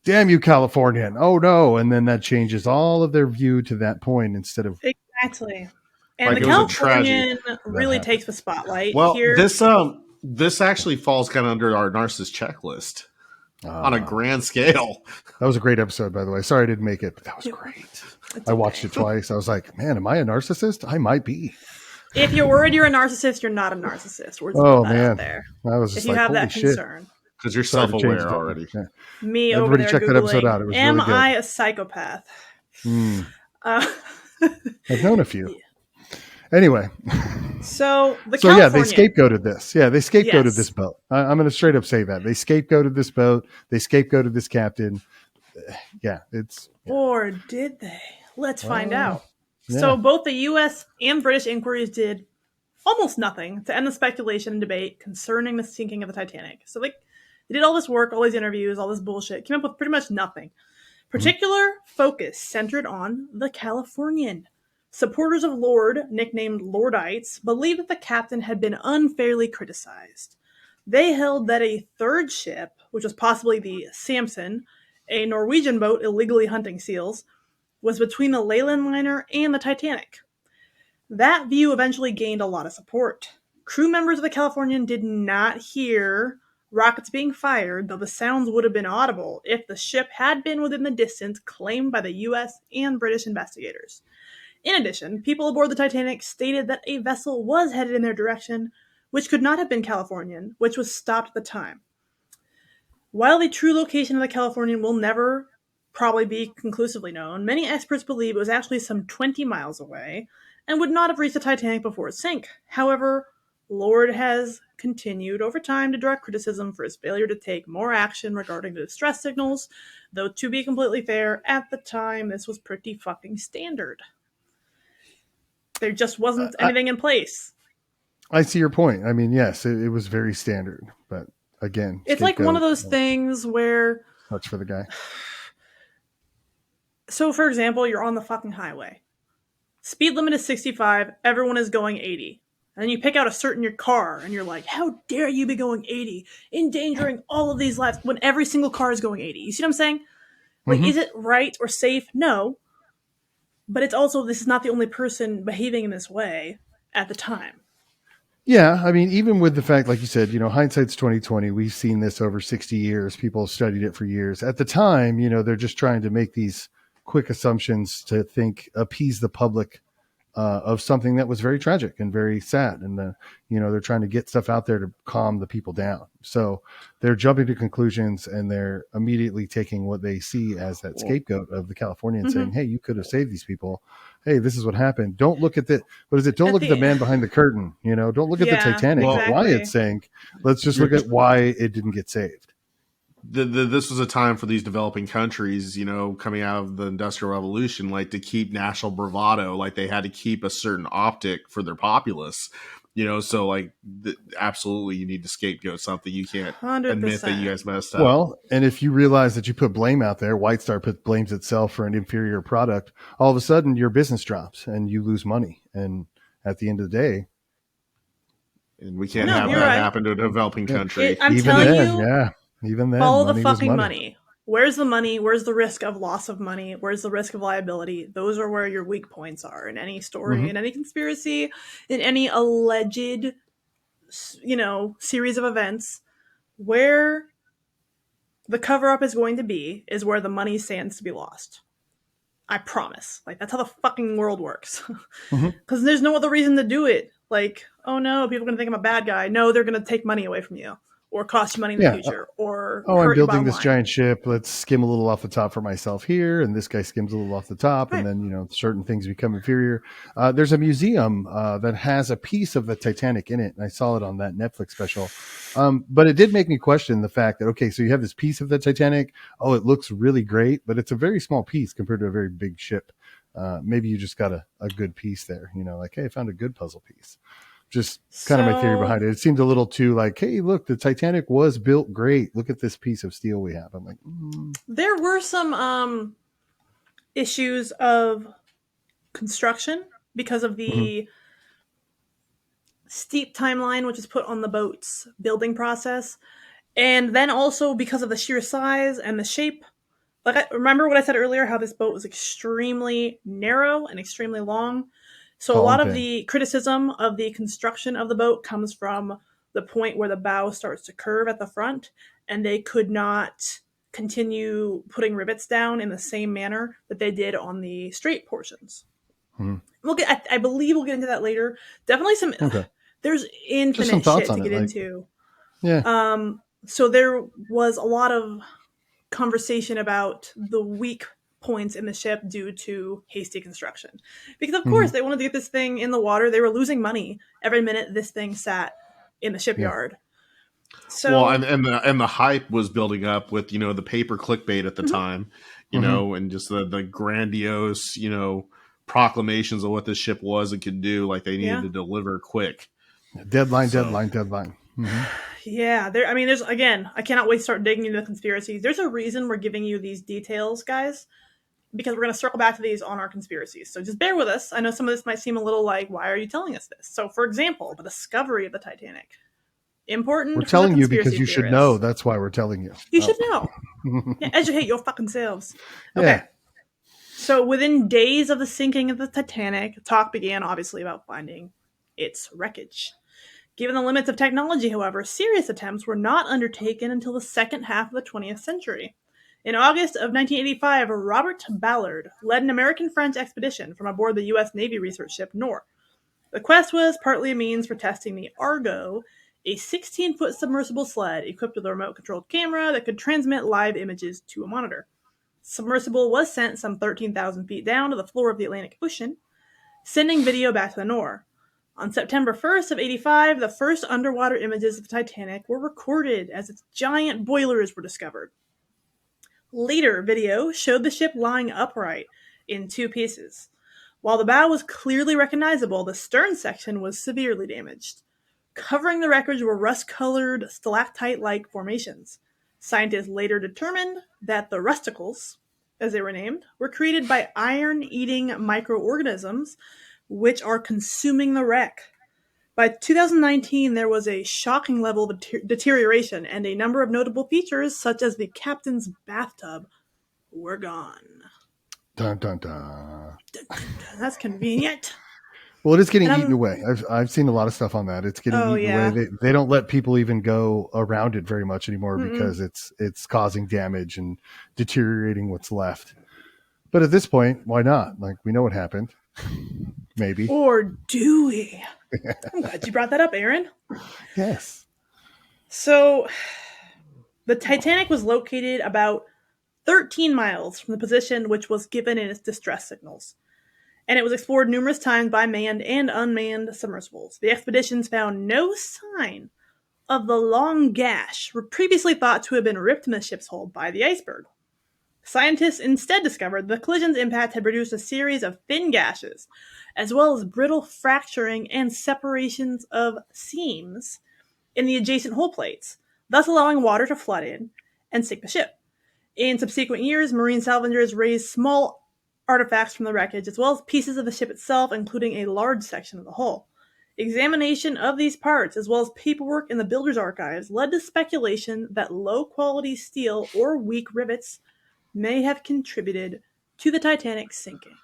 "Damn you, Californian! Oh no!" And then that changes all of their view to that point instead of exactly. And the Californian really takes the spotlight here. This actually falls kind of under our narcissist checklist on a grand scale. That was a great episode, by the way. Sorry I didn't make it, but that was great. I watched it twice. I was like, man, am I a narcissist? I might be. If you're worried you're a narcissist, you're not a narcissist. Oh, man. There. I was just if you have that concern. Because you're self-aware already. Yeah. Me Everybody over there check Googling, that episode out. It was am really good. I a psychopath? I've known a few. Anyway. So they scapegoated this. Yeah, they scapegoated this boat. I'm going to straight up say that. They scapegoated this boat. They scapegoated this captain. Yeah, it's... Yeah. Or did they? Let's find out. Yeah. So both the U.S. and British inquiries did almost nothing to end the speculation and debate concerning the sinking of the Titanic. So they did all this work, all these interviews, all this bullshit, came up with pretty much nothing. Particular focus centered on the Californian. Supporters of Lord, nicknamed Lordites, believed that the captain had been unfairly criticized. They held that a third ship, which was possibly the Samson, a Norwegian boat illegally hunting seals, was between the Leyland liner and the Titanic. That view eventually gained a lot of support. Crew members of the Californian did not hear rockets being fired, though the sounds would have been audible if the ship had been within the distance claimed by the U.S. and British investigators. In addition, people aboard the Titanic stated that a vessel was headed in their direction, which could not have been Californian, which was stopped at the time. While the true location of the Californian will never probably be conclusively known, many experts believe it was actually some 20 miles away and would not have reached the Titanic before it sank. However, Lord has continued over time to direct criticism for his failure to take more action regarding the distress signals, though to be completely fair, at the time this was pretty fucking standard. There just wasn't anything in place. I see your point. I mean, yes, it was very standard, but again, it's like one of those things where much for the guy. So, for example, you're on the fucking highway. Speed limit is 65. Everyone is going 80. And then you pick out a certain your car, and you're like, how dare you be going 80, endangering all of these lives when every single car is going 80. You see what I'm saying? Like, is it right or safe? No. But it's also, this is not the only person behaving in this way at the time. Yeah, I mean, even with the fact, like you said, hindsight's 2020. We've seen this over 60 years. People have studied it for years. At the time, they're just trying to make these quick assumptions to appease the public of something that was very tragic and very sad. And, they're trying to get stuff out there to calm the people down. So they're jumping to conclusions, and they're immediately taking what they see as that scapegoat of the Californian saying, hey, you could have saved these people. Hey, this is what happened. Don't look at Don't look at the man behind the curtain. Don't look at the Titanic, why it sank. Let's just look at why it didn't get saved. This was a time for these developing countries, coming out of the Industrial Revolution, like to keep national bravado, like they had to keep a certain optic for their populace, so like absolutely you need to scapegoat something. You can't 100%. admit that you guys messed up. Well, and if you realize that you put blame out there, White Star blames itself for an inferior product, all of a sudden your business drops and you lose money. And at the end of the day, and we can't have that happen to a developing country. Even then, follow the fucking money. Where's the money? Where's the risk of loss of money? Where's the risk of liability? Those are where your weak points are in any story, in any conspiracy, in any alleged, series of events. Where the cover-up is going to be is where the money stands to be lost. I promise. Like, that's how the fucking world works. Because there's no other reason to do it. Like, oh no, people are going to think I'm a bad guy. No, they're going to take money away from you. Or cost you money in the future, or I'm building this giant ship. Let's skim a little off the top for myself here, and this guy skims a little off the top, and then certain things become inferior. There's a museum that has a piece of the Titanic in it, and I saw it on that Netflix special. But it did make me question the fact that so you have this piece of the Titanic. Oh, it looks really great, but it's a very small piece compared to a very big ship. Maybe you just got a good piece there. Like, hey, I found a good puzzle piece. Just kind of my theory behind it. It seemed a little too like, hey, look, the Titanic was built great. Look at this piece of steel we have. I'm like, There were some issues of construction because of the steep timeline which is put on the boat's building process. And then also because of the sheer size and the shape. Like, remember what I said earlier, how this boat was extremely narrow and extremely long? So a lot of the criticism of the construction of the boat comes from the point where the bow starts to curve at the front, and they could not continue putting rivets down in the same manner that they did on the straight portions. I believe we'll get into that later. Definitely some. There's infinite shit to get into. Yeah. So there was a lot of conversation about the weak points in the ship due to hasty construction, because of course they wanted to get this thing in the water. They were losing money every minute this thing sat in the shipyard. So and the hype was building up with the paper clickbait at the time, and just the grandiose proclamations of what this ship was and could do. Like, they needed to deliver quick. Deadline. Yeah, there's, again, I cannot wait to start digging into the conspiracies. There's a reason we're giving you these details, guys, because we're going to circle back to these on our conspiracies. So just bear with us. I know some of this might seem a little like, why are you telling us this? So, for example, the discovery of the Titanic. Important. We're telling you because you should know. That's why we're telling you. You should know. Educate your fucking selves. Okay. Yeah. So within days of the sinking of the Titanic, talk began obviously about finding its wreckage. Given the limits of technology, however, serious attempts were not undertaken until the second half of the 20th century. In August of 1985, Robert Ballard led an American-French expedition from aboard the U.S. Navy research ship Nord. The quest was partly a means for testing the Argo, a 16-foot submersible sled equipped with a remote-controlled camera that could transmit live images to a monitor. submersible was sent some 13,000 feet down to the floor of the Atlantic Ocean, sending video back to the NOR. On September 1st of 85, the first underwater images of the Titanic were recorded as its giant boilers were discovered. Later video showed the ship lying upright in two pieces. While the bow was clearly recognizable, the stern section was severely damaged. Covering the wreckage were rust-colored stalactite-like formations. Scientists later determined that the rusticles, as they were named, were created by iron-eating microorganisms which are consuming the wreck. By 2019, there was a shocking level of deterioration, and a number of notable features, such as the captain's bathtub, were gone. Dun, dun, dun. Dun, dun, dun. That's convenient. Well, it is getting eaten away. I've seen a lot of stuff on that. It's getting eaten away. They don't let people even go around it very much anymore because it's causing damage and deteriorating what's left. But at this point, why not? Like, we know what happened. Maybe. Or do we? I'm glad you brought that up, Aaron. Yes. So, the Titanic was located about 13 miles from the position which was given in its distress signals, and it was explored numerous times by manned and unmanned submersibles. The expeditions found no sign of the long gash previously thought to have been ripped in the ship's hull by the iceberg. Scientists instead discovered the collision's impact had produced a series of thin gashes, as well as brittle fracturing and separations of seams in the adjacent hull plates, thus allowing water to flood in and sink the ship. In subsequent years, marine salvagers raised small artifacts from the wreckage, as well as pieces of the ship itself, including a large section of the hull. Examination of these parts, as well as paperwork in the builder's archives, led to speculation that low-quality steel or weak rivets may have contributed to the Titanic sinking.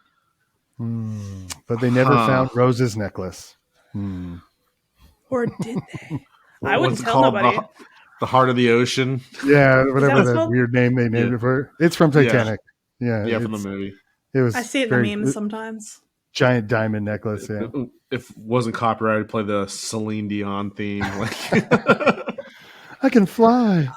But they never found Rose's necklace. Or did they? I wouldn't tell nobody. The Heart of the Ocean. Yeah, whatever that weird name they named it for. It's from Titanic. Yeah, from the movie. It was. I see it in the memes sometimes. Giant diamond necklace. Yeah. If it wasn't copyrighted, play the Celine Dion theme. I can fly.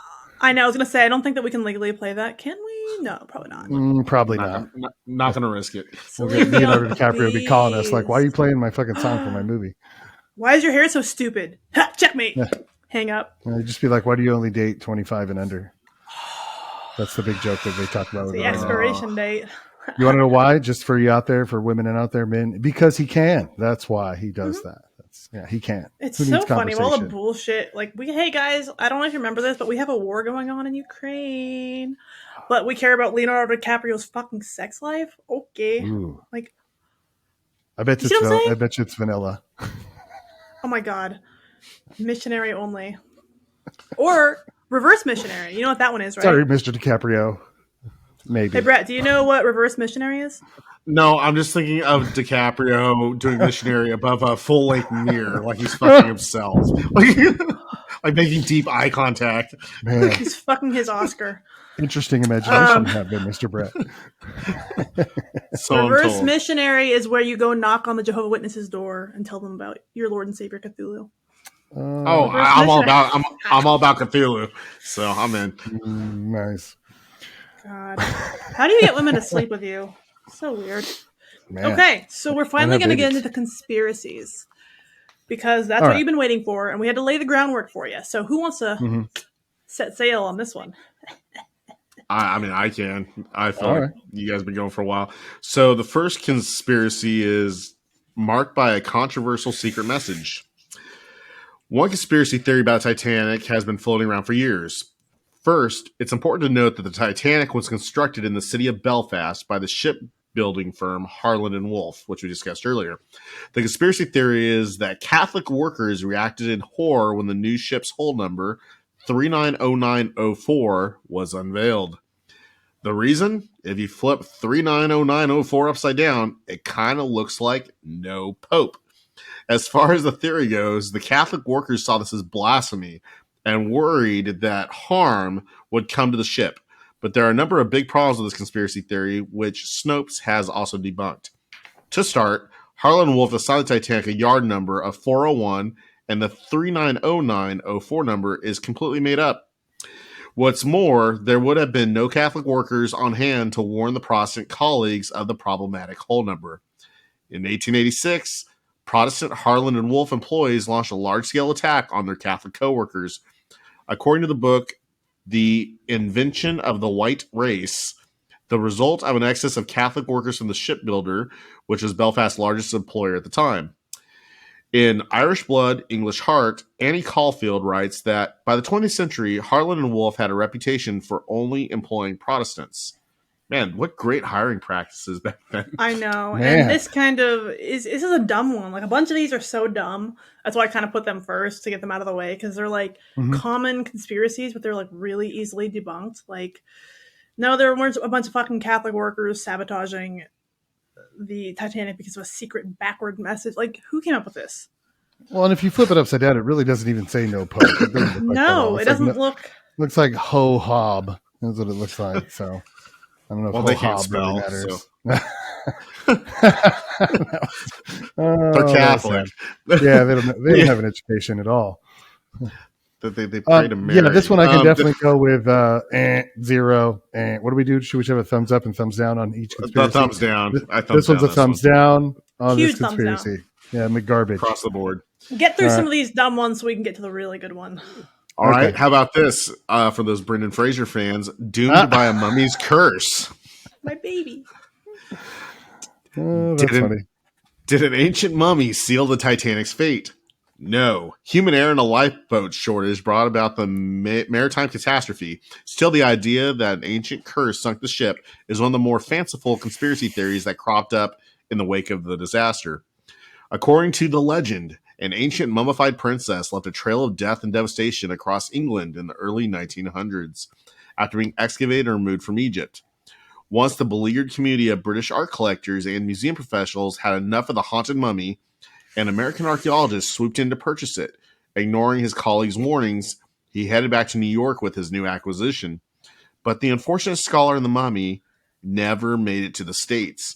I know. I was going to say, I don't think that we can legally play that. Can we? No, probably not. Probably not. Not going to risk it. We'll get Leonardo DiCaprio be calling us like, why are you playing my fucking song for my movie? Why is your hair so stupid? Ha, checkmate. Yeah. Hang up. I'd just be like, why do you only date 25 and under? That's the big joke that they talk about. The expiration date. You want to know why? Just for you out there, for women and out there, men? Because he can. That's why he does that. He can't. It's so funny. All the bullshit. Like, hey guys, I don't know if you remember this, but we have a war going on in Ukraine. But we care about Leonardo DiCaprio's fucking sex life? Okay. Ooh. Like, I bet you it's vanilla. Oh my god. Missionary only. Or reverse missionary. You know what that one is, right? Sorry, Mr. DiCaprio. Maybe. Hey, Brett, do you know what reverse missionary is? No, I'm just thinking of DiCaprio doing missionary above a full-length mirror, like he's fucking himself. Like making deep eye contact. Man. He's fucking his Oscar. Interesting imagination you have there, Mr. Brett. Reverse missionary is where you go knock on the Jehovah's Witnesses' door and tell them about your Lord and Savior Cthulhu. I'm all about Cthulhu, so I'm in. Nice. God, how do you get women to sleep with you? So weird. Man. Okay, so we're finally going to get into the conspiracies because that's what you've been waiting for, and we had to lay the groundwork for you. So who wants to set sail on this one? I mean, I can. I feel like you guys have been going for a while. So the first conspiracy is marked by a controversial secret message. One conspiracy theory about Titanic has been floating around for years. First, it's important to note that the Titanic was constructed in the city of Belfast by the shipbuilding firm Harland and Wolff, which we discussed earlier. The conspiracy theory is that Catholic workers reacted in horror when the new ship's hull number 390904 was unveiled. The reason? If you flip 390904 upside down, it kind of looks like no Pope. As far as the theory goes, the Catholic workers saw this as blasphemy and worried that harm would come to the ship. But there are a number of big problems with this conspiracy theory, which Snopes has also debunked. To start, Harland Wolff assigned the Titanic a yard number of 401, and the 390904 number is completely made up. What's more, there would have been no Catholic workers on hand to warn the Protestant colleagues of the problematic hull number. In 1886, Protestant Harland and Wolff employees launched a large-scale attack on their Catholic co-workers. According to the book, The Invention of the White Race, the result of an excess of Catholic workers from the shipbuilder, which was Belfast's largest employer at the time. In Irish Blood, English Heart, Annie Caulfield writes that by the 20th century, Harland and Wolff had a reputation for only employing Protestants. Man, what great hiring practices back then. I know. Man. And this kind of this is a dumb one. Like, a bunch of these are so dumb. That's why I kind of put them first to get them out of the way, because they're like common conspiracies, but they're like really easily debunked. Like, no, there weren't a bunch of fucking Catholic workers sabotaging the Titanic because of a secret backward message. Like, who came up with this? Well, and if you flip it upside down, it really doesn't even say no pope. No, it doesn't look. Looks like ho hob. That's what it looks like. So I don't know. Well, if they ho can't hob spell. Really matters. So. They're Catholic. Yeah, they don't have an education at all. They pray to Mary. Yeah, this one I can definitely go with 0. What do we do? Should we have a thumbs up and thumbs down on each conspiracy? The thumbs down. This one's a thumbs down on Huge this conspiracy. Yeah, McGarbage. Across the board. Get through some of these dumb ones so we can get to the really good one. All right. How about this for those Brendan Fraser fans? Doomed by a mummy's curse. My baby. Oh, that's funny. Did an ancient mummy seal the Titanic's fate? No. Human error and a lifeboat shortage brought about the maritime catastrophe. Still, the idea that an ancient curse sunk the ship is one of the more fanciful conspiracy theories that cropped up in the wake of the disaster. According to the legend, an ancient mummified princess left a trail of death and devastation across England in the early 1900s after being excavated and removed from Egypt. Once the beleaguered community of British art collectors and museum professionals had enough of the haunted mummy, an American archaeologist swooped in to purchase it. Ignoring his colleagues' warnings, he headed back to New York with his new acquisition. But the unfortunate scholar in the mummy never made it to the States,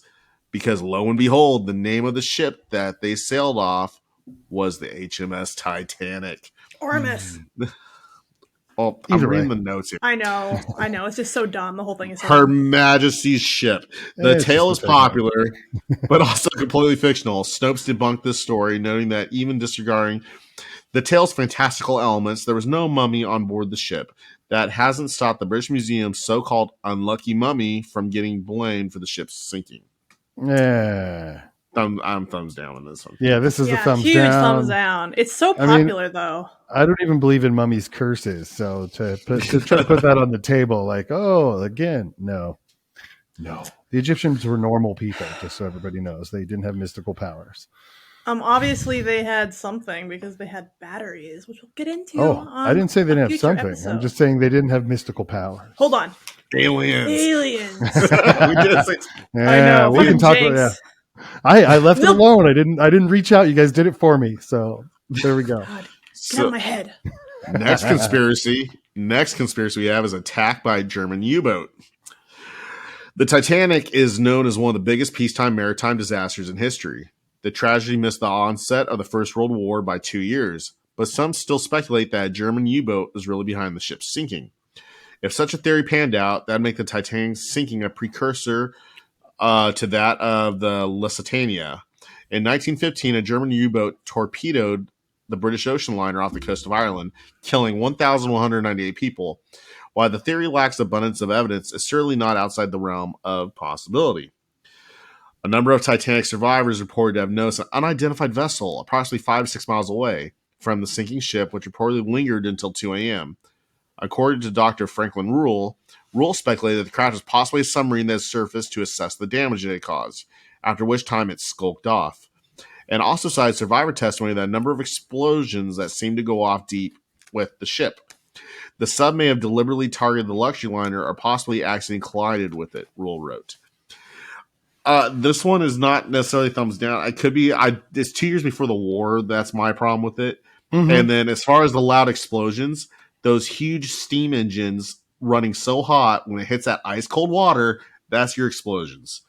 because lo and behold, the name of the ship that they sailed off was the HMS Titanic. RMS. Oh, I'm reading the notes here. I know. It's just so dumb. The whole thing is so Her dumb. Majesty's ship. The tale is popular, but also completely fictional. Snopes debunked this story, noting that even disregarding the tale's fantastical elements, there was no mummy on board the ship. That hasn't stopped the British Museum's so-called unlucky mummy from getting blamed for the ship's sinking. Yeah. I'm thumbs down on this one. Yeah, this is a thumbs huge down. Thumbs down. It's so popular, though. I don't even believe in mummies' curses. So to try to put that on the table, like, oh, again, no. The Egyptians were normal people, just so everybody knows. They didn't have mystical powers. Obviously they had something because they had batteries, which we'll get into. Oh, I didn't say they didn't have something. Episode. I'm just saying they didn't have mystical powers. Hold on. Aliens. We did say, I know. We can talk about that. I left it alone. I didn't reach out. You guys did it for me. So there we go. God, get out of my head. Next conspiracy we have is attack by a German U-boat. The Titanic is known as one of the biggest peacetime maritime disasters in history. The tragedy missed the onset of the First World War by 2 years, but some still speculate that a German U-boat was really behind the ship's sinking. If such a theory panned out, that would make the Titanic's sinking a precursor to that of the Lusitania. In 1915, a German U-boat torpedoed the British ocean liner off the coast of Ireland, killing 1,198 people. While the theory lacks abundance of evidence, it's certainly not outside the realm of possibility. A number of Titanic survivors reported to have noticed an unidentified vessel approximately 5 to 6 miles away from the sinking ship, which reportedly lingered until 2 a.m. According to Dr. Franklin Rule speculated that the craft was possibly a submarine that had surfaced to assess the damage it had caused, after which time it skulked off. And also cited survivor testimony that a number of explosions that seemed to go off deep with the ship. The sub may have deliberately targeted the luxury liner or possibly accidentally collided with it, Rule wrote. This one is not necessarily thumbs down. It could be. It's 2 years before the war. That's my problem with it. Mm-hmm. And then as far as the loud explosions, those huge steam engines running so hot when it hits that ice cold water, that's your explosions.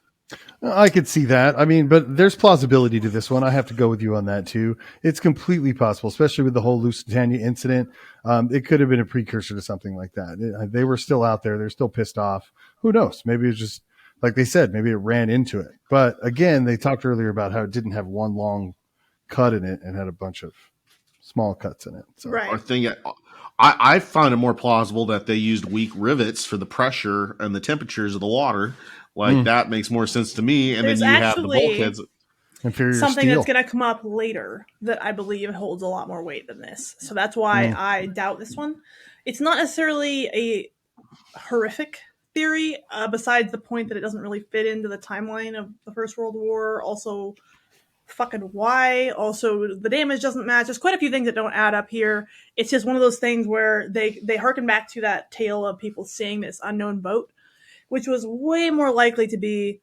I could see that. I mean, but there's plausibility to this one. I have to go with you on that too. It's completely possible, especially with the whole Lusitania incident. It could have been a precursor to something like that. They were still out there. They're still pissed off. Who knows? Maybe it was just, like they said, maybe it ran into it. But again, they talked earlier about how it didn't have one long cut in it and had a bunch of small cuts in it. So. Right. I find it more plausible that they used weak rivets for the pressure and the temperatures of the water. Like that makes more sense to me. And There's then you have the bulkheads. Inferior something steel. that's going to come up later that I believe holds a lot more weight than this. So that's why I doubt this one. It's not necessarily a horrific theory, besides the point that it doesn't really fit into the timeline of the First World War. Also, fucking why? Also, the damage doesn't match. There's quite a few things that don't add up here. It's just one of those things where they harken back to that tale of people seeing this unknown boat, which was way more likely to be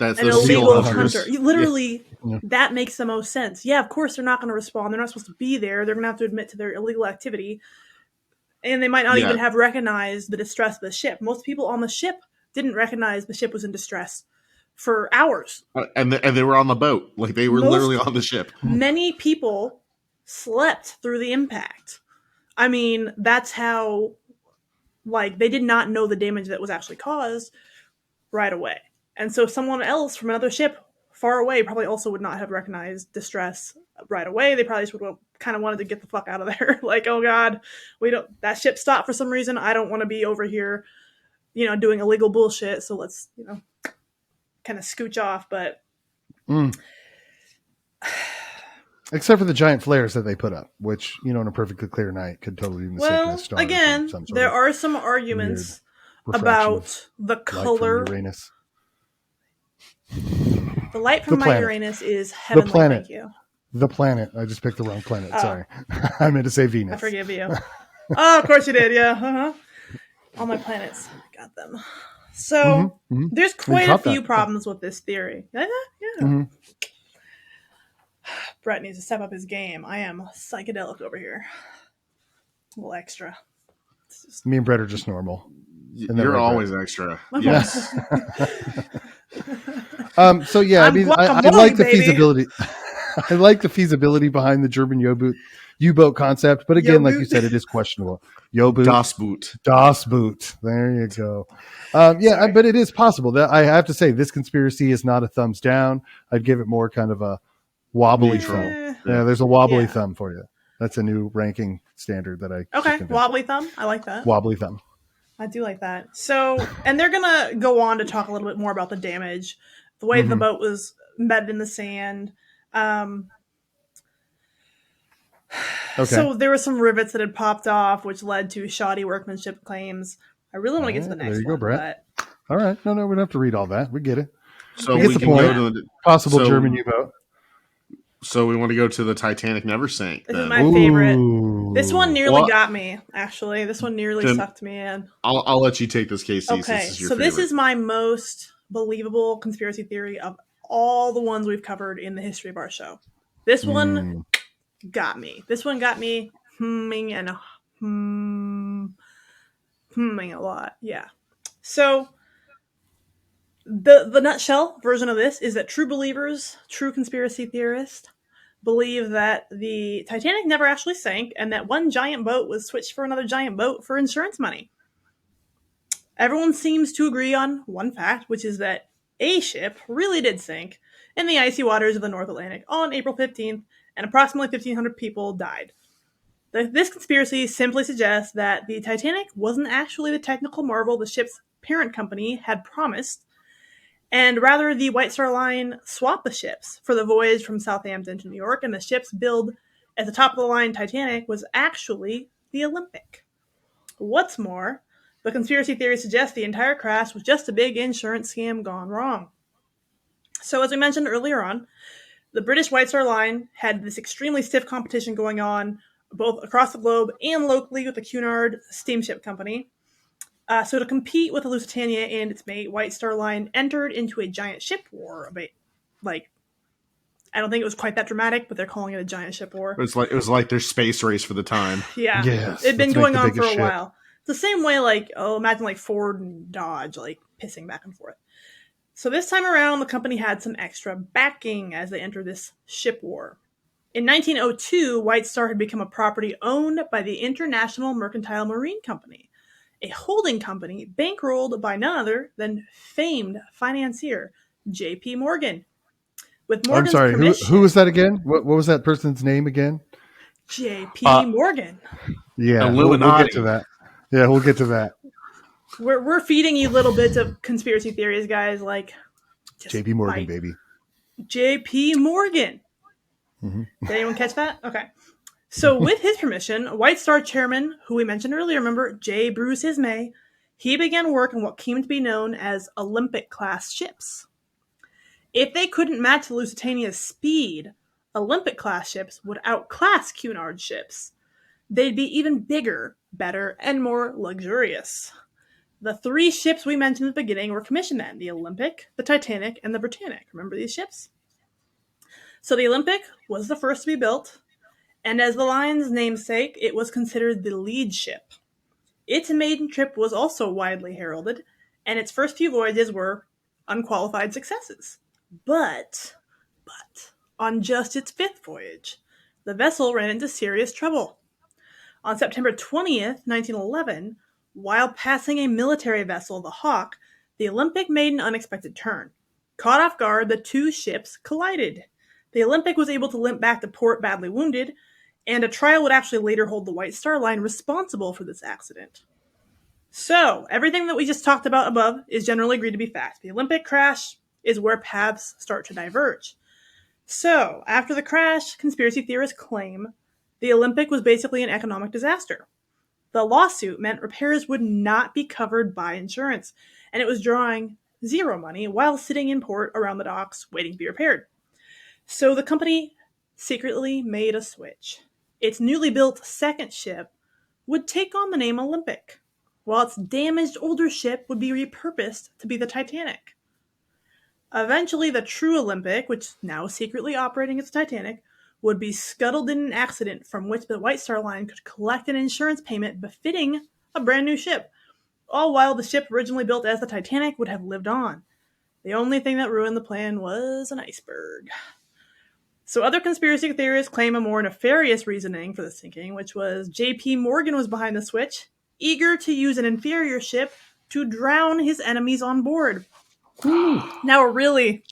an illegal hunter. Literally, that makes the most sense. Yeah, of course they're not going to respond. They're not supposed to be there. They're going to have to admit to their illegal activity. And they might not even have recognized the distress of the ship. Most people on the ship didn't recognize the ship was in distress for hours. And they were on the boat. Like, they were literally on the ship. Many people slept through the impact. I mean, that's how, like, they did not know the damage that was actually caused right away. And so someone else from another ship far away probably also would not have recognized distress right away. They probably just would have kind of wanted to get the fuck out of there. Like, oh God, that ship stopped for some reason. I don't want to be over here, doing illegal bullshit. So let's, kind of scooch off. But except for the giant flares that they put up, which, in a perfectly clear night could totally be mistaken as stars. Again, there are some arguments about the color. Uranus. The light from my Uranus is heavenly. The planet. Thank you. The planet. I just picked the wrong planet. Sorry. I meant to say Venus. I forgive you. Oh, of course you did. Yeah. Uh-huh. All my planets. Got them. So there's quite a few problems with this theory. Yeah. Bret needs to step up his game. I am psychedelic over here. A little extra. Me and Bret are just normal. You're always extra. Yes. So yeah, I mean, I like the feasibility. I like the feasibility behind the German U-boat concept, but again, like you said, it is questionable. U-boat. Das Boot. There you go. But it is possible. That I have to say, this conspiracy is not a thumbs down. I'd give it more kind of a wobbly thumb. Yeah, there's a wobbly thumb for you. That's a new ranking standard that I. Okay, wobbly thumb. I like that. Wobbly thumb. I do like that. So, and they're going to go on to talk a little bit more about the damage, the way the boat was embedded in the sand. So there were some rivets that had popped off, which led to shoddy workmanship claims. I really want to get to the next one. There you go, Bret. All right. No, we don't have to read all that. We get it. So we can go to the possible German U-boat. So we want to go to the Titanic never sank. This is my favorite. This one nearly got me, actually. This one nearly sucked me in. I'll let you take this, Casey. Okay, this is my most believable conspiracy theory of all the ones we've covered in the history of our show. This one got me. This one got me humming and humming a lot. Yeah. So the nutshell version of this is that true believers, true conspiracy theorists, believe that the Titanic never actually sank and that one giant boat was switched for another giant boat for insurance money. Everyone seems to agree on one fact, which is that a ship really did sink in the icy waters of the North Atlantic on April 15th, and approximately 1,500 people died. This conspiracy simply suggests that the Titanic wasn't actually the technical marvel the ship's parent company had promised, and rather the White Star Line swapped the ships for the voyage from Southampton to New York, and the ship's billed as the top-of-the-line Titanic was actually the Olympic. What's more, the conspiracy theory suggests the entire crash was just a big insurance scam gone wrong. So as we mentioned earlier on, the British White Star Line had this extremely stiff competition going on, both across the globe and locally with the Cunard Steamship Company. So to compete with the Lusitania and its mate, White Star Line entered into a giant ship war. I don't think it was quite that dramatic, but they're calling it a giant ship war. It was like their space race for the time. Yeah. Yes, it'd been going on for a while. It's the same way, imagine Ford and Dodge, pissing back and forth. So this time around, the company had some extra backing as they entered this ship war. In 1902, White Star had become a property owned by the International Mercantile Marine Company, a holding company bankrolled by none other than famed financier J.P. Morgan. With Morgan's permission, who was that again? What was that person's name again? J.P. Morgan. Yeah, we'll get to that. Yeah, we'll get to that. We're feeding you little bits of conspiracy theories, guys. Like J.P. Morgan, baby. J.P. Morgan. Mm-hmm. Did anyone catch that? Okay. So with his permission, White Star chairman, who we mentioned earlier, remember, J. Bruce Ismay, he began work on what came to be known as Olympic-class ships. If they couldn't match the Lusitania's speed, Olympic-class ships would outclass Cunard's ships. They'd be even bigger, better, and more luxurious. The 3 ships we mentioned at the beginning were commissioned then, the Olympic, the Titanic, and the Britannic. Remember these ships? So the Olympic was the first to be built, and as the line's namesake, it was considered the lead ship. Its maiden trip was also widely heralded, and its first few voyages were unqualified successes. But, on just its 5th voyage, the vessel ran into serious trouble. On September 20th, 1911, while passing a military vessel, the Hawk, the Olympic made an unexpected turn. Caught off guard, the 2 ships collided. The Olympic was able to limp back to port badly wounded, and a trial would actually later hold the White Star Line responsible for this accident. So, everything that we just talked about above is generally agreed to be fact. The Olympic crash is where paths start to diverge. So, after the crash, conspiracy theorists claim the Olympic was basically an economic disaster. The lawsuit meant repairs would not be covered by insurance, and it was drawing zero money while sitting in port around the docks waiting to be repaired. So the company secretly made a switch. Its newly built 2nd ship would take on the name Olympic, while its damaged older ship would be repurposed to be the Titanic. Eventually, the true Olympic, which is now secretly operating as the Titanic, would be scuttled in an accident from which the White Star Line could collect an insurance payment befitting a brand new ship, all while the ship originally built as the Titanic would have lived on. The only thing that ruined the plan was an iceberg. So other conspiracy theorists claim a more nefarious reasoning for the sinking, which was J.P. Morgan was behind the switch, eager to use an inferior ship to drown his enemies on board. Now we're really...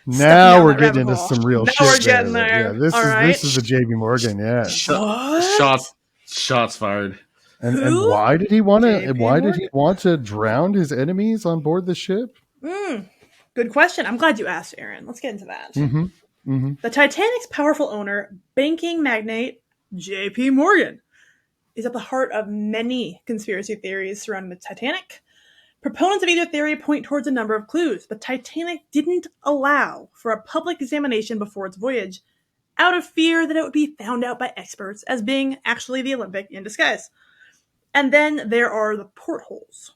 Now we're getting into some real shit. Now we're getting there. Yeah, this is the J.P. Morgan, yeah. Shots fired. And why did he want to drown his enemies on board the ship? Good question. I'm glad you asked, Aaron. Let's get into that. Mm-hmm. Mm-hmm. The Titanic's powerful owner, banking magnate J.P. Morgan, is at the heart of many conspiracy theories surrounding the Titanic. Proponents of either theory point towards a number of clues. The Titanic didn't allow for a public examination before its voyage, out of fear that it would be found out by experts as being actually the Olympic in disguise. And then there are the portholes.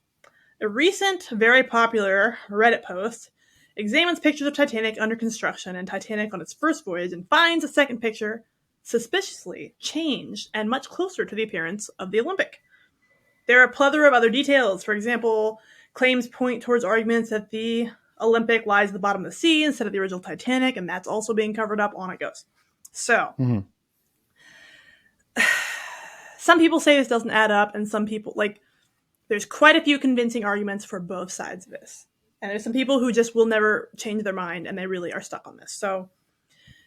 A recent, very popular Reddit post examines pictures of Titanic under construction and Titanic on its first voyage and finds a second picture suspiciously changed and much closer to the appearance of the Olympic. There are a plethora of other details. For example, claims point towards arguments that the Olympic lies at the bottom of the sea instead of the original Titanic, and that's also being covered up. On it goes. So, some people say this doesn't add up, and some people, there's quite a few convincing arguments for both sides of this. And there's some people who just will never change their mind, and they really are stuck on this. So,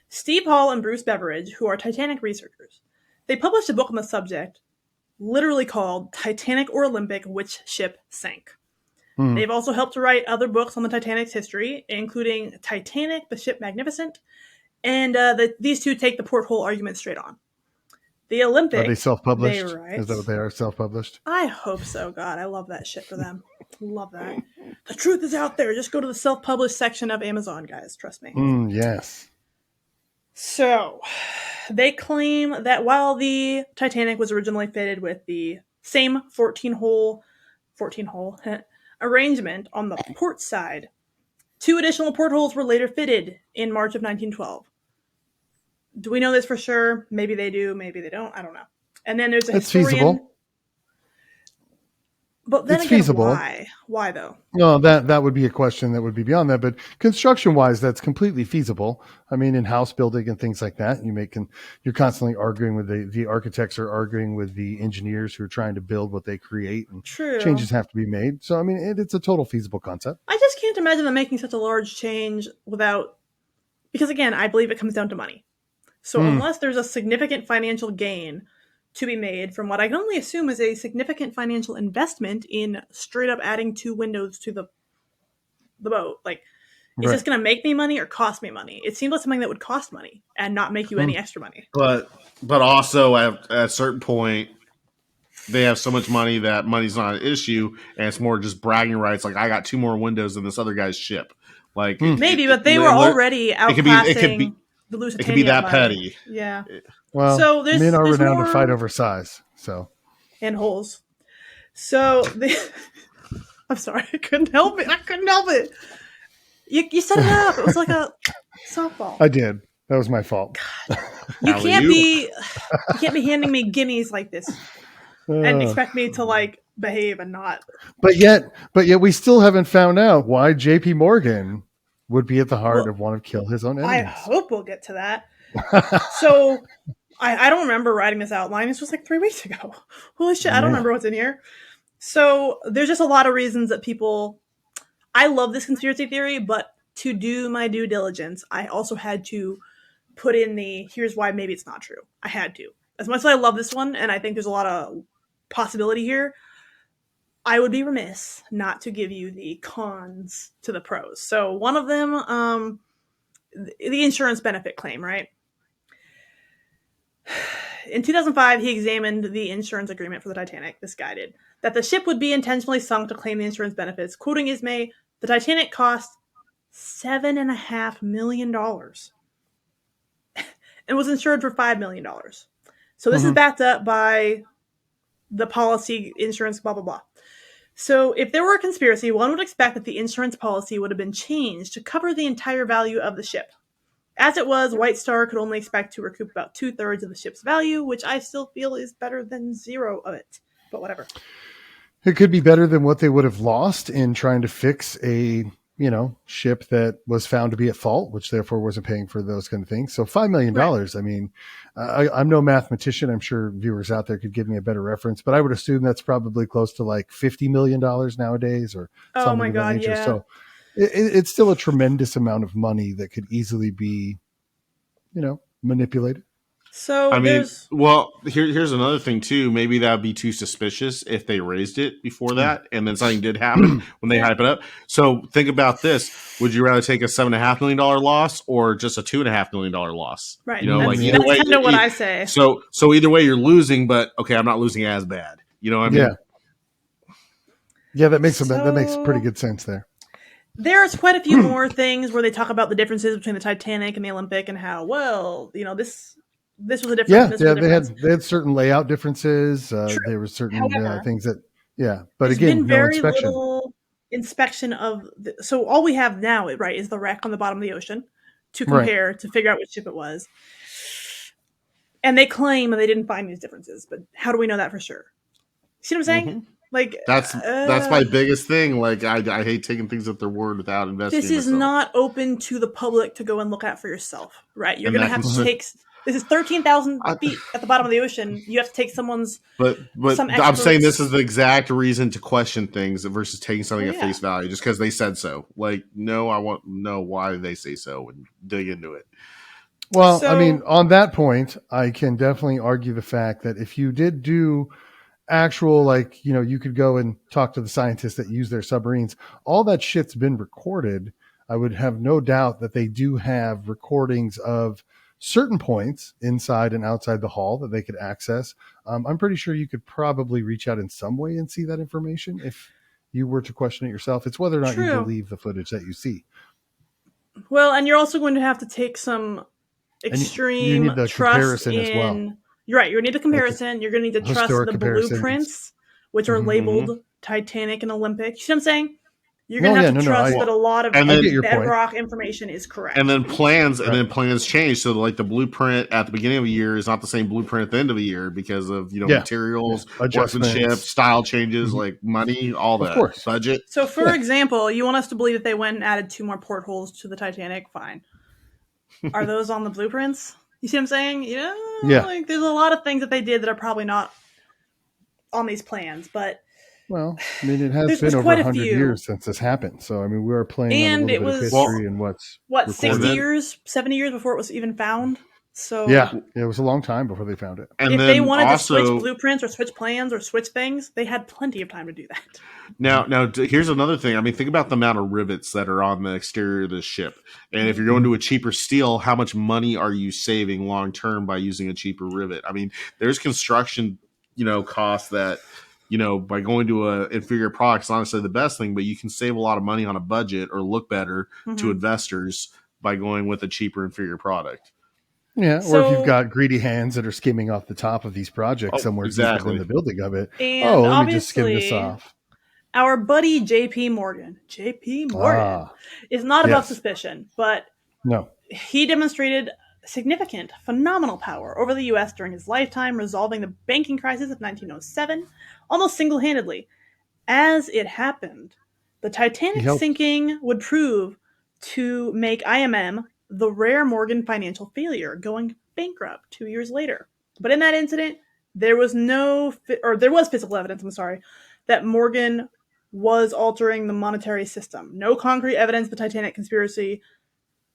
Steve Hall and Bruce Beveridge, who are Titanic researchers, they published a book on the subject, literally called Titanic or Olympic, Which Ship Sank? They've also helped to write other books on the Titanic's history, including Titanic, the Ship Magnificent, and these two take the porthole argument straight on. The Olympic... Are they self-published? Is that what they are, self-published? I hope so, God. I love that shit for them. Love that. The truth is out there. Just go to the self-published section of Amazon, guys. Trust me. Yes. So, they claim that while the Titanic was originally fitted with the same 14-hole arrangement on the port side, 2 additional portholes were later fitted in March of 1912. Do we know this for sure? Maybe they do, maybe they don't. I don't know. And then there's a historian. Feasible. But then it's again, feasible. Why though? No, that would be a question that would be beyond that. But construction wise, that's completely feasible. I mean, in house building and things like that, you're constantly arguing with the architects are arguing with the engineers who are trying to build what they create, and changes have to be made. So, I mean, it's a total feasible concept. I just can't imagine them making such a large change because again, I believe it comes down to money. So unless there's a significant financial gain to be made from what I can only assume is a significant financial investment in straight up adding 2 windows to the boat. Like, is this going to make me money or cost me money? It seems like something that would cost money and not make you any extra money. But also at a certain point, they have so much money that money's not an issue, and it's more just bragging rights. Like, I got 2 more windows than this other guy's ship. Like maybe, but they were already outclassing the Lusitania. It could be that petty. Yeah. Well, so men are renowned to fight over size, and holes. So I'm sorry, I couldn't help it. You set it up. It was like a softball. I did. That was my fault. God. You can't be handing me gimmies like this and expect me to like behave and not. But yet we still haven't found out why J.P. Morgan would be at the heart of wanting to kill his own enemies. I hope we'll get to that. So I don't remember writing this outline. This was like 3 weeks ago. Holy shit, I don't remember what's in here. So there's just a lot of reasons that I love this conspiracy theory, but to do my due diligence, I also had to put in here's why maybe it's not true. I had to. As much as I love this one, and I think there's a lot of possibility here, I would be remiss not to give you the cons to the pros. So one of them, the insurance benefit claim, right? In 2005, he examined the insurance agreement for the Titanic. This guy did. That the ship would be intentionally sunk to claim the insurance benefits. Quoting Ismay, the Titanic cost $7.5 million and was insured for $5 million. So this is backed up by the policy, insurance, blah, blah, blah. So if there were a conspiracy, one would expect that the insurance policy would have been changed to cover the entire value of the ship. As it was, White Star could only expect to recoup about 2/3 of the ship's value, which I still feel is better than 0 of it. But whatever. It could be better than what they would have lost in trying to fix a, ship that was found to be at fault, which therefore wasn't paying for those kind of things. So $5 million. Right. I mean, I'm no mathematician. I'm sure viewers out there could give me a better reference, but I would assume that's probably close to like $50 million nowadays or something. Oh my God, nature. Yeah. So it's still a tremendous amount of money that could easily be, manipulated. So here's another thing too. Maybe that would be too suspicious if they raised it before that, and then something did happen when they hype it up. So think about this: would you rather take a $7.5 million loss or just a $2.5 million loss? Right. That's kind of what I say. So either way, you're losing, but okay, I'm not losing as bad. You know what I mean? Yeah, that makes pretty good sense there. There's quite a few more things where they talk about the differences between the Titanic and the Olympic and how this was a difference. They had certain layout differences. There were certain things that, but again, no inspection. Little inspection of. So all we have now, right, is the wreck on the bottom of the ocean to compare to figure out which ship it was. And they claim that they didn't find these differences, but how do we know that for sure? See what I'm saying? Mm-hmm. Like that's my biggest thing. Like I hate taking things at their word without investigating. This is not open to the public to go and look at for yourself, right? You're going to have to take. This is 13,000 feet at the bottom of the ocean. You have to take someone's. But I'm saying this is the exact reason to question things versus taking something at face value just because they said so. Like, no, I want to know why they say so and dig into it. Well, I mean, on that point, I can definitely argue the fact that if you did do actual, you could go and talk to the scientists that use their submarines, all that shit's been recorded. I would have no doubt that they do have recordings of certain points inside and outside the hull that they could access. I'm pretty sure you could probably reach out in some way and see that information if you were to question it yourself. It's whether or not you believe the footage that you see. Well, and you're also going to have to take some extreme you need the trust comparison as well. You're right. You need a comparison. You're going to need to trust the blueprints, which are labeled Titanic and Olympic. You see what I'm saying? You're going to have to trust that a lot of bedrock information is correct. And then plans change. So like the blueprint at the beginning of a year is not the same blueprint at the end of a year because of, materials, workmanship, style changes, like money, all that. Of course. Budget. So for example, you want us to believe that they went and added 2 more portholes to the Titanic? Fine. Are those on the blueprints? You see what I'm saying? Yeah. Like there's a lot of things that they did that are probably not on these plans, but well, I mean, it has been over 100 years since this happened. So, I mean, we are playing on a little bit of history and what's 60 years, 70 years before it was even found. So yeah, it was a long time before they found it. And if they wanted to switch blueprints or switch plans or switch things, they had plenty of time to do that. Now, here's another thing. I mean, think about the amount of rivets that are on the exterior of the ship. And if you're going to a cheaper steel, how much money are you saving long term by using a cheaper rivet? I mean, there's construction, costs that, by going to a inferior product is honestly the best thing, but you can save a lot of money on a budget or look better to investors by going with a cheaper, inferior product. Yeah, or if you've got greedy hands that are skimming off the top of these projects somewhere deep within the building of it. And let me just skim this off. Our buddy J.P. Morgan is not above suspicion, but he demonstrated significant, phenomenal power over the U.S. during his lifetime, resolving the banking crisis of 1907 almost single-handedly. As it happened, the Titanic sinking would prove to make IMM the rare Morgan financial failure, going bankrupt 2 years later. But in that incident, there was physical evidence, that Morgan was altering the monetary system. No concrete evidence the Titanic conspiracy,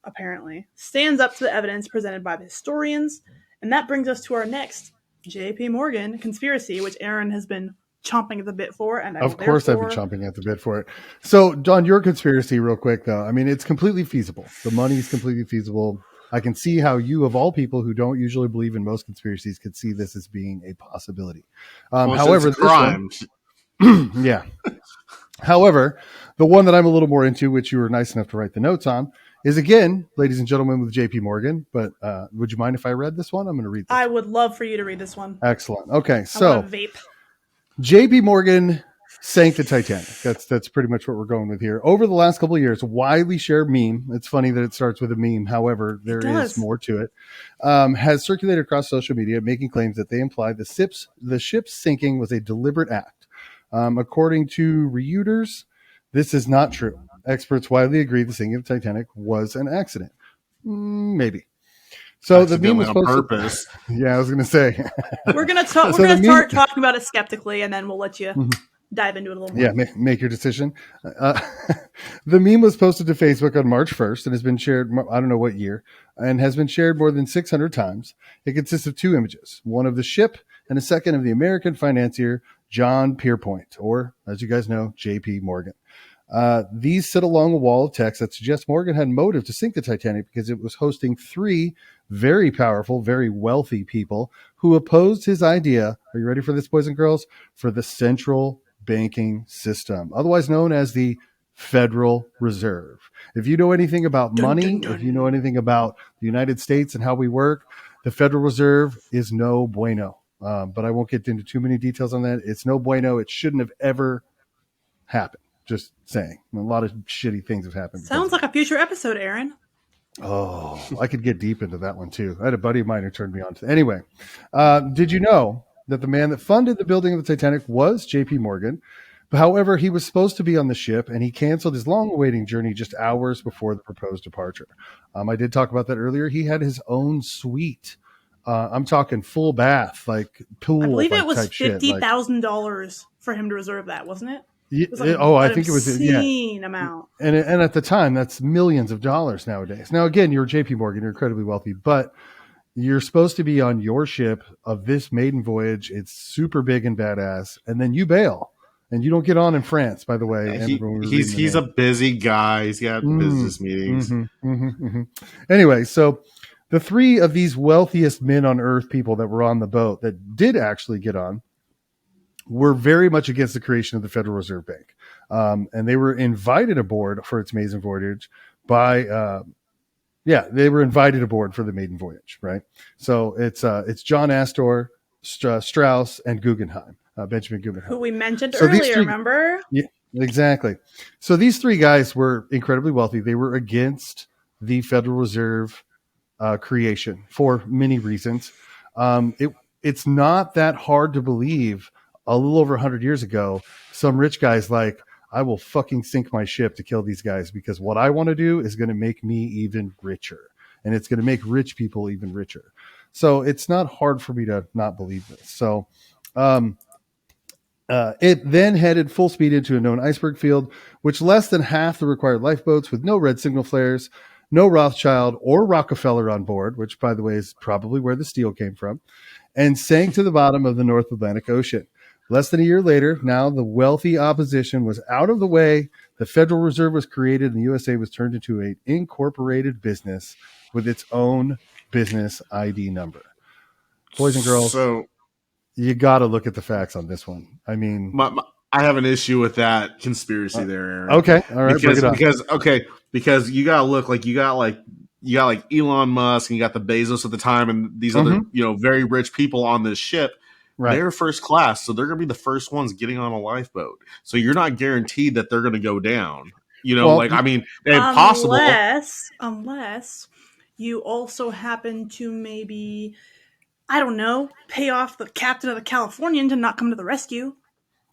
apparently, stands up to the evidence presented by the historians. And that brings us to our next J.P. Morgan conspiracy, which Aaron has been chomping at the bit for. And of course I've been chomping at the bit for it. So, Don, your conspiracy real quick, though. I mean, it's completely feasible. The money is completely feasible. I can see how you, of all people who don't usually believe in most conspiracies, could see this as being a possibility. However, crimes. Yeah. However, the one that I'm a little more into, which you were nice enough to write the notes on, is again, ladies and gentlemen, with J.P. Morgan. But would you mind if I read this one? I'm going to read this. I would love for you to read this one. Excellent. Okay, so vape. J.P. Morgan sank the Titanic. That's pretty much what we're going with here. Over the last couple of years, widely shared meme. It's funny that it starts with a meme. However, there is more to it. Has circulated across social media, making claims that they imply the ship's sinking was a deliberate act. According to Reuters, this is not true. Experts widely agree the sinking of the Titanic was an accident. Maybe. So the meme was supposed on purpose. Yeah, I was going to say. We're going to start talking about it skeptically, and then we'll let you dive into it a little more. Yeah, make your decision. The meme was posted to Facebook on March 1st and has been shared, I don't know what year, and has been shared more than 600 times. It consists of 2 images, one of the ship and a second of the American financier John Pierpont, or, as you guys know, J.P. Morgan. These sit along a wall of text that suggests Morgan had motive to sink the Titanic because it was hosting 3 very powerful, very wealthy people who opposed his idea. Are you ready for this, boys and girls? For the central banking system, otherwise known as the Federal Reserve. If you know anything about money, if you know anything about the United States and how we work, the Federal Reserve is no bueno. But I won't get into too many details on that. It's no bueno. It shouldn't have ever happened. Just saying. A lot of shitty things have happened. Sounds like a future episode, Aaron. Oh, I could get deep into that one too. I had a buddy of mine who turned me on to. Anyway, did you know that the man that funded the building of the Titanic was J.P. Morgan? However, he was supposed to be on the ship, and he canceled his long-awaiting journey just hours before the proposed departure. I did talk about that earlier. He had his own suite. I'm talking full bath, like pool. I believe it was $50,000 for him to reserve that, wasn't it? I think it was obscene amount. And at the time, that's millions of dollars nowadays. Now, again, you're J.P. Morgan, you're incredibly wealthy, but you're supposed to be on your ship of this maiden voyage. It's super big and badass, and then you bail, and you don't get on in France. By the way, he's a busy guy. He's got business meetings. Anyway, so the 3 of these wealthiest men on earth, people that were on the boat that did actually get on, were very much against the creation of the Federal Reserve Bank. And they were invited aboard for its maiden voyage by, they were invited aboard for the maiden voyage, right? So it's John Astor, Strauss, and Guggenheim, Benjamin Guggenheim. Who we mentioned earlier, remember? Exactly. So these three guys were incredibly wealthy. They were against the Federal Reserve creation for many reasons. It's not that hard to believe. A little over 100 years ago, some rich guy's like, I will fucking sink my ship to kill these guys because what I want to do is going to make me even richer. And it's going to make rich people even richer. So it's not hard for me to not believe this. So it then headed full speed into a known iceberg field, which less than half the required lifeboats with no red signal flares, no Rothschild or Rockefeller on board, which, by the way, is probably where the steel came from, and sank to the bottom of the North Atlantic Ocean. Less than a year later, now the wealthy opposition was out of the way, the Federal Reserve was created, and the USA was turned into an incorporated business with its own business ID number. Boys and girls, so you got to look at the facts on this one. I mean, I have an issue with that conspiracy there, Aaron. Okay, all right, because you got to look like you got like Elon Musk and you got the Bezos at the time and these other very rich people on this ship. Right. They're first class, so they're going to be the first ones getting on a lifeboat. So you're not guaranteed that they're going to go down. Possible unless you also happen to maybe, I don't know, pay off the captain of the Californian to not come to the rescue.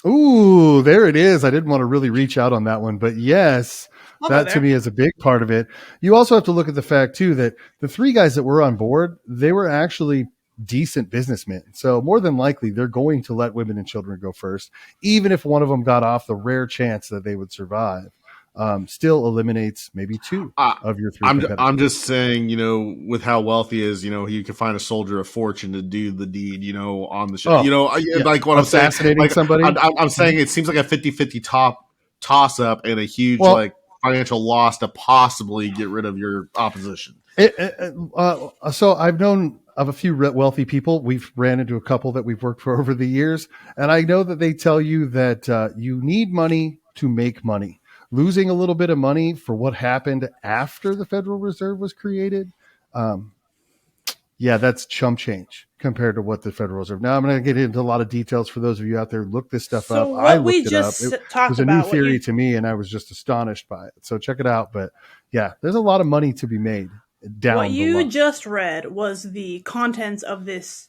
Ooh, there it is. I didn't want to really reach out on that one, but yes, that to me is a big part of it. You also have to look at the fact too that the three guys that were on board, they were actually decent businessmen. So more than likely they're going to let women and children go first. Even if one of them got off, the rare chance that they would survive still eliminates maybe two of your three competitors. I'm just saying, with how wealthy is, you can find a soldier of fortune to do the deed, on the ship. Like what I'm saying. Assassinating somebody? I'm saying it seems like a 50-50 toss-up and a huge financial loss to possibly get rid of your opposition. So I've known of a few wealthy people. We've ran into a couple that we've worked for over the years. And I know that they tell you that you need money to make money. Losing a little bit of money for what happened after the Federal Reserve was created. That's chump change compared to what the Federal Reserve. Now I'm going to get into a lot of details for those of you out there. Look this stuff up. I looked it up. It was a new theory to me and I was just astonished by it. So check it out. But yeah, there's a lot of money to be made. What you just read was the contents of this.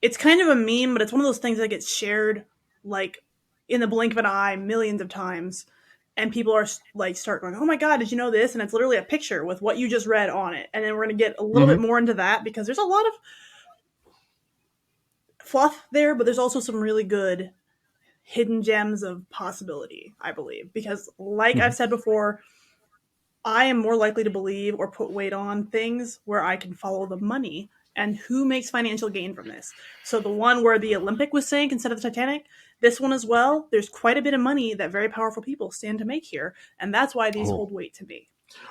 It's kind of a meme, but it's one of those things that gets shared like in the blink of an eye millions of times. And people are like, start going, oh my God, did you know this? And it's literally a picture with what you just read on it. And then we're going to get a little bit more into that because there's a lot of fluff there, but there's also some really good hidden gems of possibility, I believe. Because like I've said before, I am more likely to believe or put weight on things where I can follow the money and who makes financial gain from this. So the one where the Olympic was sank instead of the Titanic, this one as well, there's quite a bit of money that very powerful people stand to make here. And that's why these hold weight to me.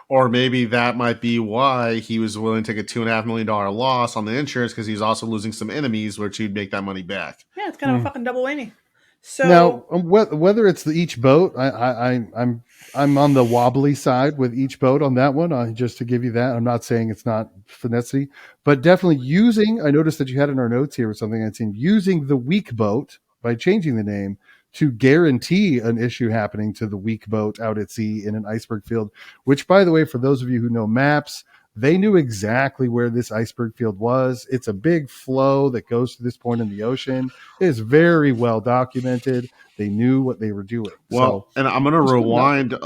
Or maybe that might be why he was willing to take a $2.5 million loss on the insurance because he's also losing some enemies, which he'd make that money back. Yeah, it's kind of a fucking double whammy. So now, whether it's each boat, I'm on the wobbly side with each boat on that one. Just to give you that, I'm not saying it's not finessey, but definitely using. I noticed that you had in our notes here or something. I'd seen using the weak boat by changing the name to guarantee an issue happening to the weak boat out at sea in an iceberg field. Which, by the way, for those of you who know maps, they knew exactly where this iceberg field was. It's a big flow that goes to this point in the ocean. It is very well documented. They knew what they were doing. Well, and I'm going to rewind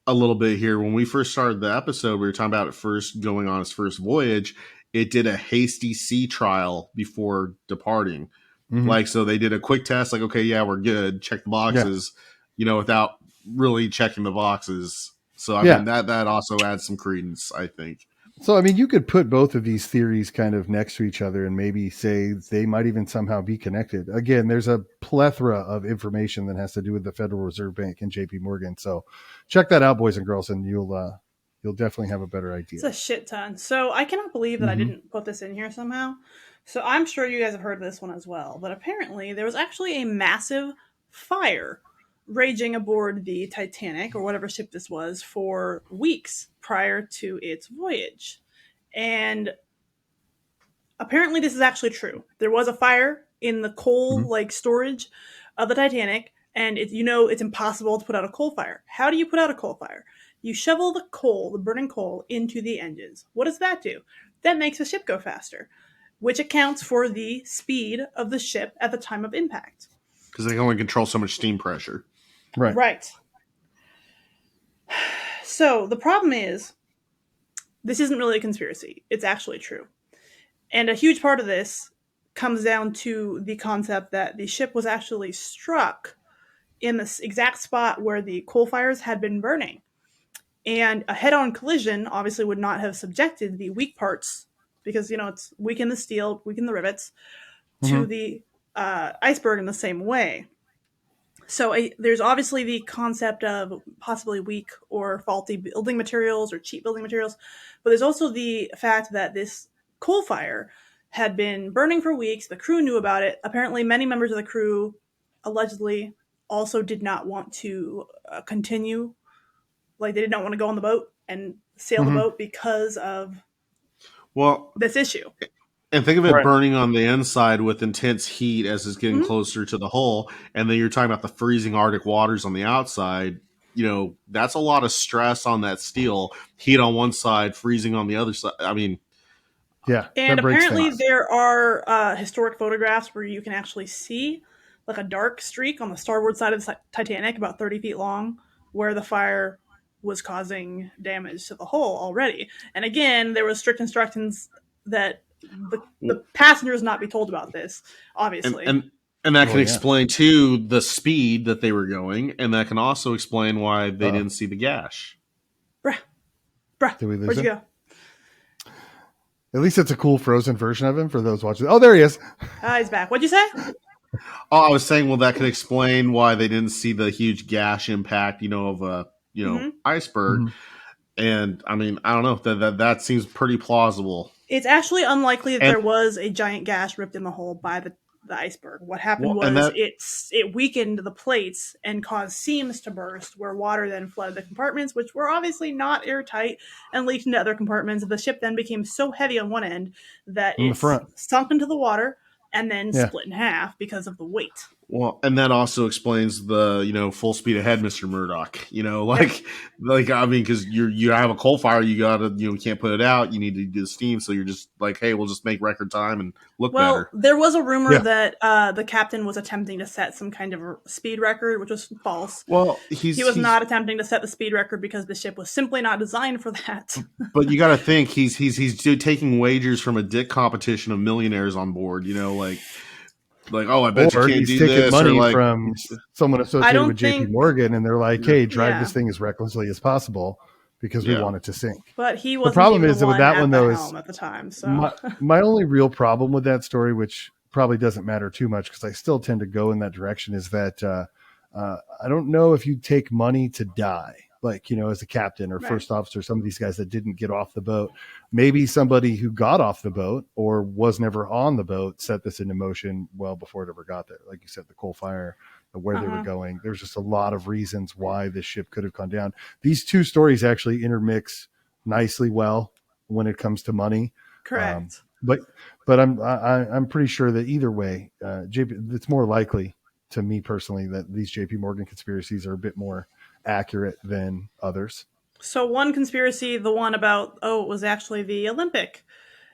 a little bit here. When we first started the episode, we were talking about it first going on its first voyage. It did a hasty sea trial before departing. So they did a quick test, like, okay, yeah, we're good. Check the boxes, without really checking the boxes. So, I mean, that also adds some credence, I think. So, I mean, you could put both of these theories kind of next to each other and maybe say they might even somehow be connected. Again, there's a plethora of information that has to do with the Federal Reserve Bank and JP Morgan. So check that out, boys and girls, and you'll definitely have a better idea. It's a shit ton. So I cannot believe that I didn't put this in here somehow. So I'm sure you guys have heard of this one as well. But apparently there was actually a massive fire raging aboard the Titanic or whatever ship this was for weeks prior to its voyage. And apparently this is actually true. There was a fire in the coal storage of the Titanic And it's impossible to put out a coal fire. How do you put out a coal fire? You shovel the burning coal, into the engines. What does that do? That makes the ship go faster, which accounts for the speed of the ship at the time of impact. Because they can only control so much steam pressure. Right. So the problem is, this isn't really a conspiracy. It's actually true. And a huge part of this comes down to the concept that the ship was actually struck in the exact spot where the coal fires had been burning. And a head-on collision obviously would not have subjected the weak parts, because, it's weaken the steel, weaken the rivets, to the iceberg in the same way. So there's obviously the concept of possibly weak or faulty building materials or cheap building materials, but there's also the fact that this coal fire had been burning for weeks. The crew knew about it. Apparently, many members of the crew allegedly also did not want to continue. Like, they did not want to go on the boat and sail the boat because of this issue. And think of it burning on the inside with intense heat as it's getting closer to the hull. And then you're talking about the freezing Arctic waters on the outside. That's a lot of stress on that steel. Heat on one side, freezing on the other side. I mean, yeah. And apparently there are historic photographs where you can actually see like a dark streak on the starboard side of the Titanic, about 30 feet long, where the fire was causing damage to the hull already. And again, there was strict instructions that the passengers not be told about this, obviously. And that can explain, too, the speed that they were going, and that can also explain why they didn't see the gash. Bruh, Did we lose where'd you him? go? At least it's a cool frozen version of him for those watching. Oh, there he is. He's back. What'd you say? Oh, I was saying, that could explain why they didn't see the huge gash impact, of a, iceberg. And, I mean, I don't know. That seems pretty plausible. It's actually unlikely that there was a giant gash ripped in the hull by the iceberg. What happened was it weakened the plates and caused seams to burst, where water then flooded the compartments, which were obviously not airtight, and leaked into other compartments. The ship then became so heavy on one end that it sunk into the water and then split in half because of the weight. Well, and that also explains the, full speed ahead, Mr. Murdoch. I mean, because you have a coal fire, you gotta, you can't put it out. You need to do the steam, so you're just like, hey, we'll just make record time and look better. Well, there was a rumor that the captain was attempting to set some kind of speed record, which was false. Well, he was not attempting to set the speed record because the ship was simply not designed for that. But you got to think he's taking wagers from a dick competition of millionaires on board. Like, oh, I bet you can't do this. Money or from someone associated with JP Morgan, and they're like, hey, drive this thing as recklessly as possible because we want it to sink. But he wasn't the problem even is that with that one, though, is at the time. So my only real problem with that story, which probably doesn't matter too much because I still tend to go in that direction, is that I don't know if you take money to die. Like, as a captain or first officer, some of these guys that didn't get off the boat, maybe somebody who got off the boat or was never on the boat set this into motion well before it ever got there. Like you said, the coal fire, where they were going. There's just a lot of reasons why this ship could have gone down. These two stories actually intermix nicely well when it comes to money. Correct. But I'm pretty sure that either way, it's more likely to me personally that these JP Morgan conspiracies are a bit more accurate than others. So one conspiracy, the one about, it was actually the Olympic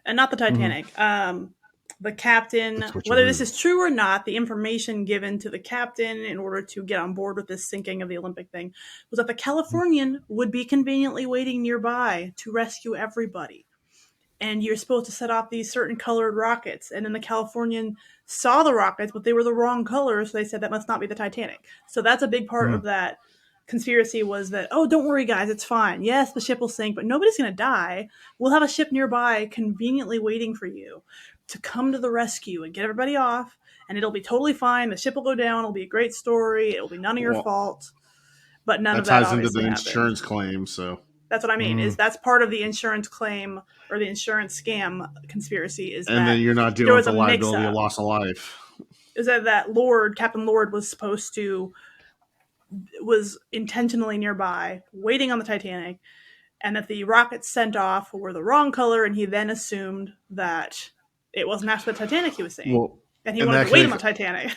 and not the Titanic. The captain, whether this is true or not, the information given to the captain in order to get on board with this sinking of the Olympic thing was that the Californian would be conveniently waiting nearby to rescue everybody. And you're supposed to set off these certain colored rockets. And then the Californian saw the rockets, but they were the wrong color. So they said that must not be the Titanic. So that's a big part of that conspiracy, was that, don't worry guys, it's fine. Yes, the ship will sink, but nobody's going to die. We'll have a ship nearby conveniently waiting for you to come to the rescue and get everybody off, and it'll be totally fine. The ship will go down. It'll be a great story. It'll be none of your fault. But none of that ties into the happened. Insurance claim. So that's what I mean. Is that's part of the insurance claim or the insurance scam conspiracy? Is and that then you're not dealing with the liability of loss of life. Is that Captain Lord was intentionally nearby, waiting on the Titanic, and that the rockets sent off were the wrong color, and he then assumed that it wasn't actually the Titanic he was seeing. Well, And he wanted to wait him on Titanic.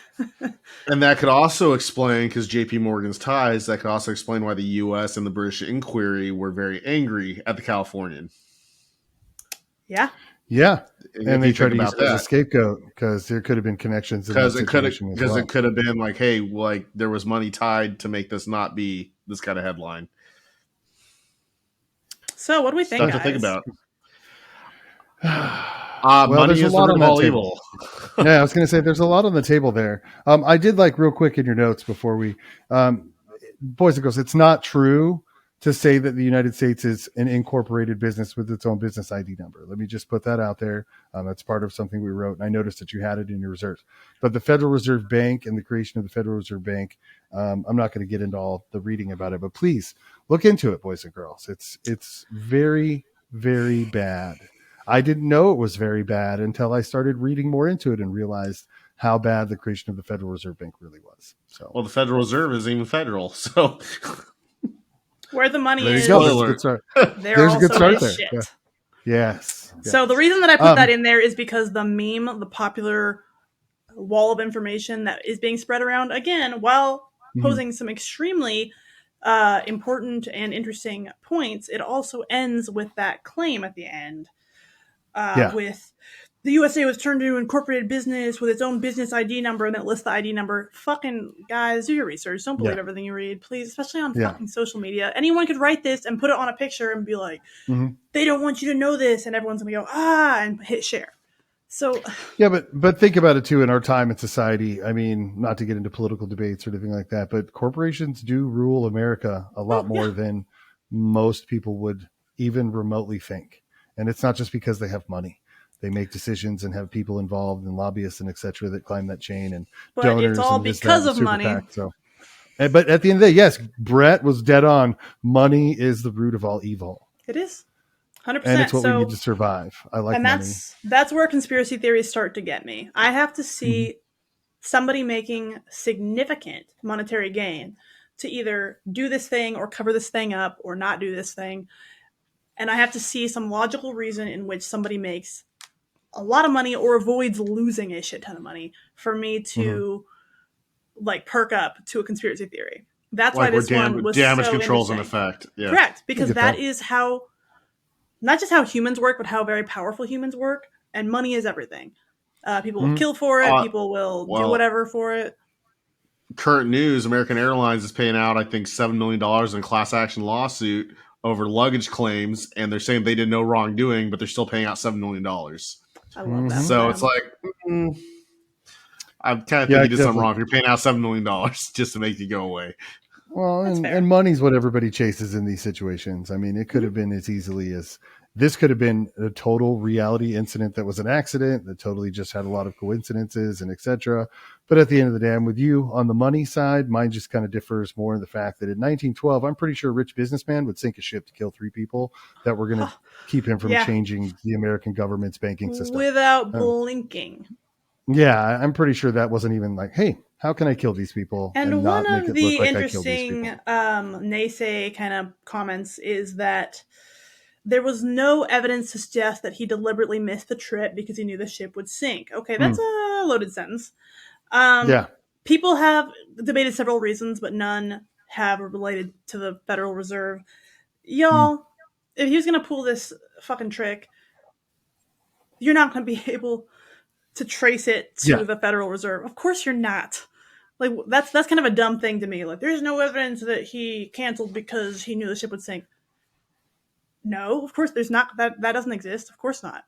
And that could also explain, because J.P. Morgan's ties, that could also explain why the U.S. and the British inquiry were very angry at the Californian. Yeah. Yeah. And they tried to use it as a scapegoat because there could have been connections. Because it could have been like, hey, like there was money tied to make this not be this kind of headline. So what do we think, guys? Stuff to think about. Well, money is the root of all evil. Yeah, I was going to say there's a lot on the table there. I did like real quick in your notes before we, boys and girls, it's not true to say that the United States is an incorporated business with its own business ID number. Let me just put that out there. That's part of something we wrote, and I noticed that you had it in your reserves. But the Federal Reserve Bank and the creation of the Federal Reserve Bank, I'm not going to get into all the reading about it, but please look into it, boys and girls. It's very, very bad. I didn't know it was very bad until I started reading more into it and realized how bad the creation of the Federal Reserve Bank really was. So, well, the Federal Reserve isn't even federal, so where the money is, there's a good start there. Shit. Yeah. Yes. So the reason that I put that in there is because the meme, the popular wall of information that is being spread around, again, while posing some extremely important and interesting points, it also ends with that claim at the end. With the USA was turned into an incorporated business with its own business ID number, and that lists the ID number. Fucking guys, do your research. Don't believe everything you read, please, especially on fucking social media. Anyone could write this and put it on a picture and be like, they don't want you to know this, and everyone's gonna go, and hit share. So yeah, but think about it too in our time in society. I mean, not to get into political debates or anything like that, but corporations do rule America a lot more than most people would even remotely think. And it's not just because they have money. They make decisions and have people involved and lobbyists and et cetera that climb that chain and but donors. It's all and because of money. So, but at the end of the day, yes, Bret was dead on. Money is the root of all evil. It is 100%. And it's what we need to survive. I like money. That's where conspiracy theories start to get me. I have to see somebody making significant monetary gain to either do this thing or cover this thing up or not do this thing. And I have to see some logical reason in which somebody makes a lot of money or avoids losing a shit ton of money for me to like perk up to a conspiracy theory. That's like why this one was damage so controls in effect. Yeah. Correct. Because that is how, not just how humans work, but how very powerful humans work. And money is everything. People will kill for it. People will do whatever for it. Current news, American Airlines is paying out, I think, $7 million in a class action lawsuit over luggage claims, and they're saying they did no wrongdoing, but they're still paying out $7 million. I love that. So it's like, I kind of think you did something wrong if you're paying out $7 million just to make you go away. Well, and money's what everybody chases in these situations. I mean, it could have been as easily as this could have been a total reality incident that was an accident that totally just had a lot of coincidences and etc. But at the end of the day, I'm with you on the money side. Mine just kind of differs more in the fact that in 1912, I'm pretty sure a rich businessman would sink a ship to kill 3 people that were going to keep him from changing the American government's banking system. Without blinking. Yeah, I'm pretty sure that wasn't even like, hey, how can I kill these people? And one of the interesting naysay kind of comments is that there was no evidence to suggest that he deliberately missed the trip because he knew the ship would sink. Okay, that's a loaded sentence. People have debated several reasons, but none have related to the Federal Reserve. Y'all, if he was going to pull this fucking trick, you're not going to be able to trace it to the Federal Reserve. Of course you're not. Like, that's kind of a dumb thing to me. Like, there's no evidence that he canceled because he knew the ship would sink. No, of course there's not. That doesn't exist. Of course not.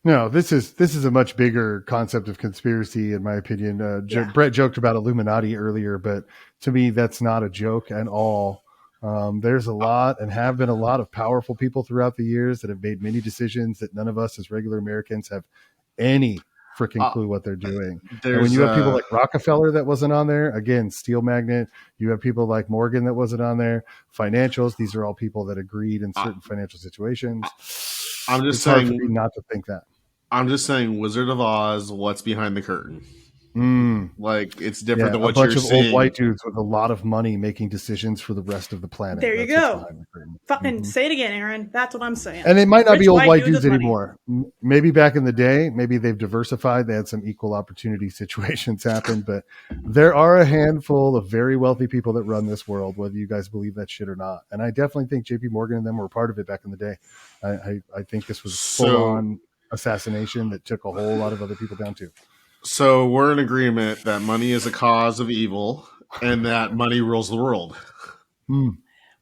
No, this is a much bigger concept of conspiracy, in my opinion. Bret joked about Illuminati earlier, but to me, that's not a joke at all. There's a lot and have been a lot of powerful people throughout the years that have made many decisions that none of us as regular Americans have any freaking clue what they're doing. And when you have people like Rockefeller that wasn't on there, again, steel magnate, you have people like Morgan that wasn't on there, financials, these are all people that agreed in certain financial situations. I'm just saying, hard for me not to think that. I'm just saying, Wizard of Oz, what's behind the curtain? Like, it's different than what you're seeing. A bunch of old white dudes with a lot of money making decisions for the rest of the planet. There you go. Fucking say it again, Aaron. That's what I'm saying. And it might not be old white dudes anymore. Maybe back in the day, maybe they've diversified. They had some equal opportunity situations happen, but there are a handful of very wealthy people that run this world, whether you guys believe that shit or not. And I definitely think JP Morgan and them were part of it back in the day. I think this was full on assassination that took a whole lot of other people down too. So we're in agreement that money is a cause of evil and that money rules the world.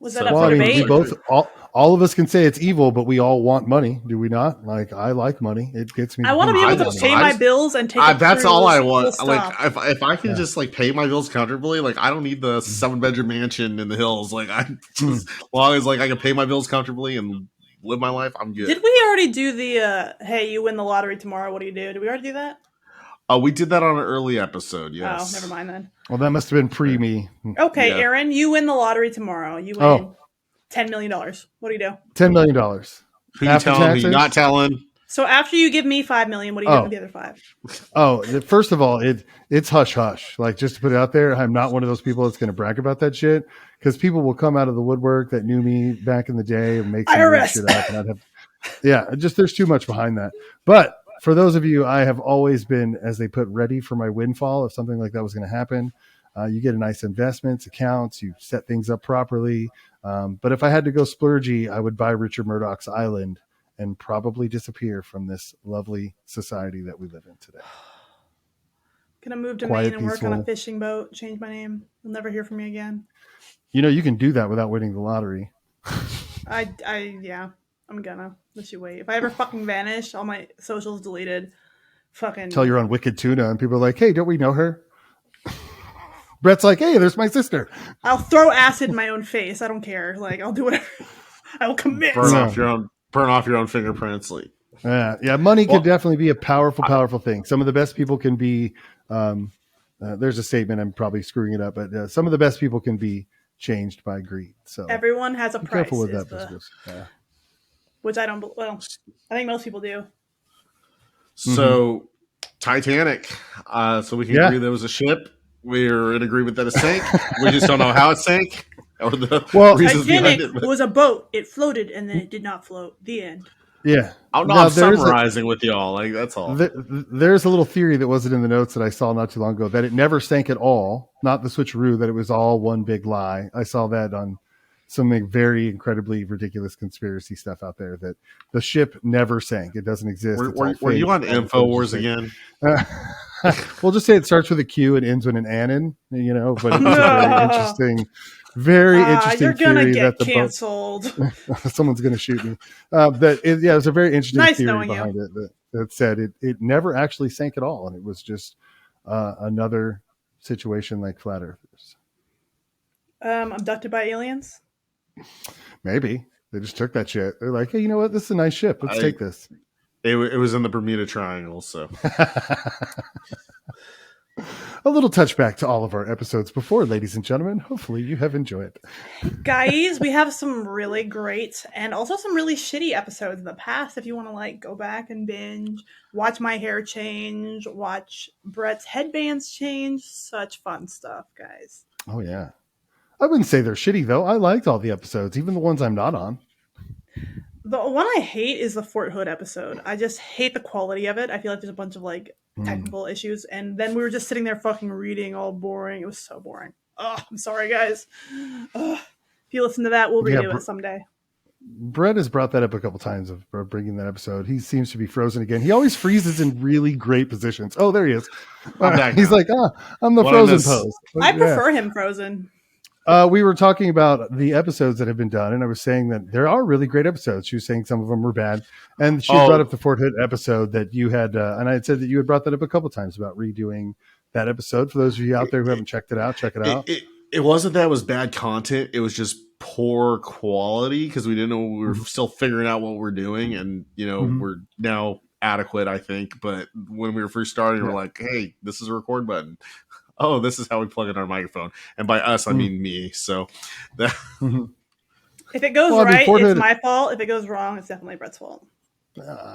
Was that up for debate? We both, all of us can say it's evil, but we all want money, do we not? Like, I like money; it gets me. I want to be able to pay my bills and take. That's all I want. Like, if I can just like pay my bills comfortably, like I don't need the 7-bedroom mansion in the hills. Like, as long as like I can pay my bills comfortably and live my life, I'm good. Did we already do the hey, you win the lottery tomorrow? What do you do? Did we already do that? We did that on an early episode. Yes. Oh, never mind then. Well, that must have been pre me. Okay, yeah. Aaron, you win the lottery tomorrow. You win $10 million. What do you do? $10 million. Who you telling? Who you not telling? So after you give me $5 million, what do you do with the other $5? First of all, it's hush hush. Like, just to put it out there, I'm not one of those people that's going to brag about that shit, because people will come out of the woodwork that knew me back in the day and make some weird shit up. And I'd have, there's too much behind that. But for those of you, I have always been, as they put, ready for my windfall if something like that was going to happen. You get a nice investments, accounts, you set things up properly. But if I had to go splurgy, I would buy Richard Murdoch's island and probably disappear from this lovely society that we live in today. Gonna move to Maine and work on a fishing boat, change my name. You'll never hear from me again. You know, you can do that without winning the lottery. Yeah. I'm gonna. Let you wait. If I ever fucking vanish, all my socials deleted. Fucking tell you're on Wicked Tuna and people are like, hey, don't we know her? Brett's like, hey, there's my sister. I'll throw acid in my own face. I don't care. Like, I'll do whatever. I will commit. Burn off your own fingerprints. Like, yeah. Money can definitely be a powerful thing. Some of the best people can be. There's a statement. I'm probably screwing it up, but some of the best people can be changed by greed. So everyone has a price. Careful with that. Which I don't. Well, I think most people do. So, Titanic. So we can agree there was a ship. We're in agreement that it sank. We just don't know how it sank or the reasons behind it. Titanic was a boat. It floated and then it did not float. The end. Yeah. I'm summarizing with y'all. Like, that's all. There's a little theory that wasn't in the notes that I saw not too long ago, that it never sank at all. Not the switcheroo, that it was all one big lie. I saw that on some very incredibly ridiculous conspiracy stuff out there, that the ship never sank. It doesn't exist. Were you on InfoWars again? We'll just say it starts with a Q and ends with an anon, but it's very interesting you're gonna theory get that canceled. Someone's going to shoot me. It's a very interesting theory behind it that said it never actually sank at all. And it was just another situation like flat earthers. Abducted by aliens? Maybe they just took that shit. They're like, hey, you know what? This is a nice ship. Let's take this. It was in the Bermuda Triangle, so. A little touchback to all of our episodes before, ladies and gentlemen. Hopefully you have enjoyed. Guys, we have some really great and also some really shitty episodes in the past. If you want to go back and binge, watch my hair change, watch Brett's headbands change. Such fun stuff, guys. Oh, yeah. I wouldn't say they're shitty, though. I liked all the episodes, even the ones I'm not on. The one I hate is the Fort Hood episode. I just hate the quality of it. I feel like there's a bunch of technical issues. And then we were just sitting there fucking reading, all boring. It was so boring. Oh, I'm sorry, guys. If you listen to that, we'll redo it someday. Brett has brought that up a couple times of bringing that episode. He seems to be frozen again. He always freezes in really great positions. Oh, there he is. He's like, I'm the frozen pose. I prefer him frozen. We were talking about the episodes that have been done, and I was saying that there are really great episodes. She was saying some of them were bad, and she brought up the Fort Hood episode that you had, and I had said that you had brought that up a couple times about redoing that episode. For those of you out there who haven't checked it out, check it out. It wasn't that it was bad content; it was just poor quality because we didn't know we were still figuring out what we're doing, and we're now adequate, I think. But when we were first starting, we're like, "Hey, this is a record button." Oh, this is how we plug in our microphone. And by us, I mean me. So if it goes right, it's my fault. If it goes wrong, it's definitely Brett's fault.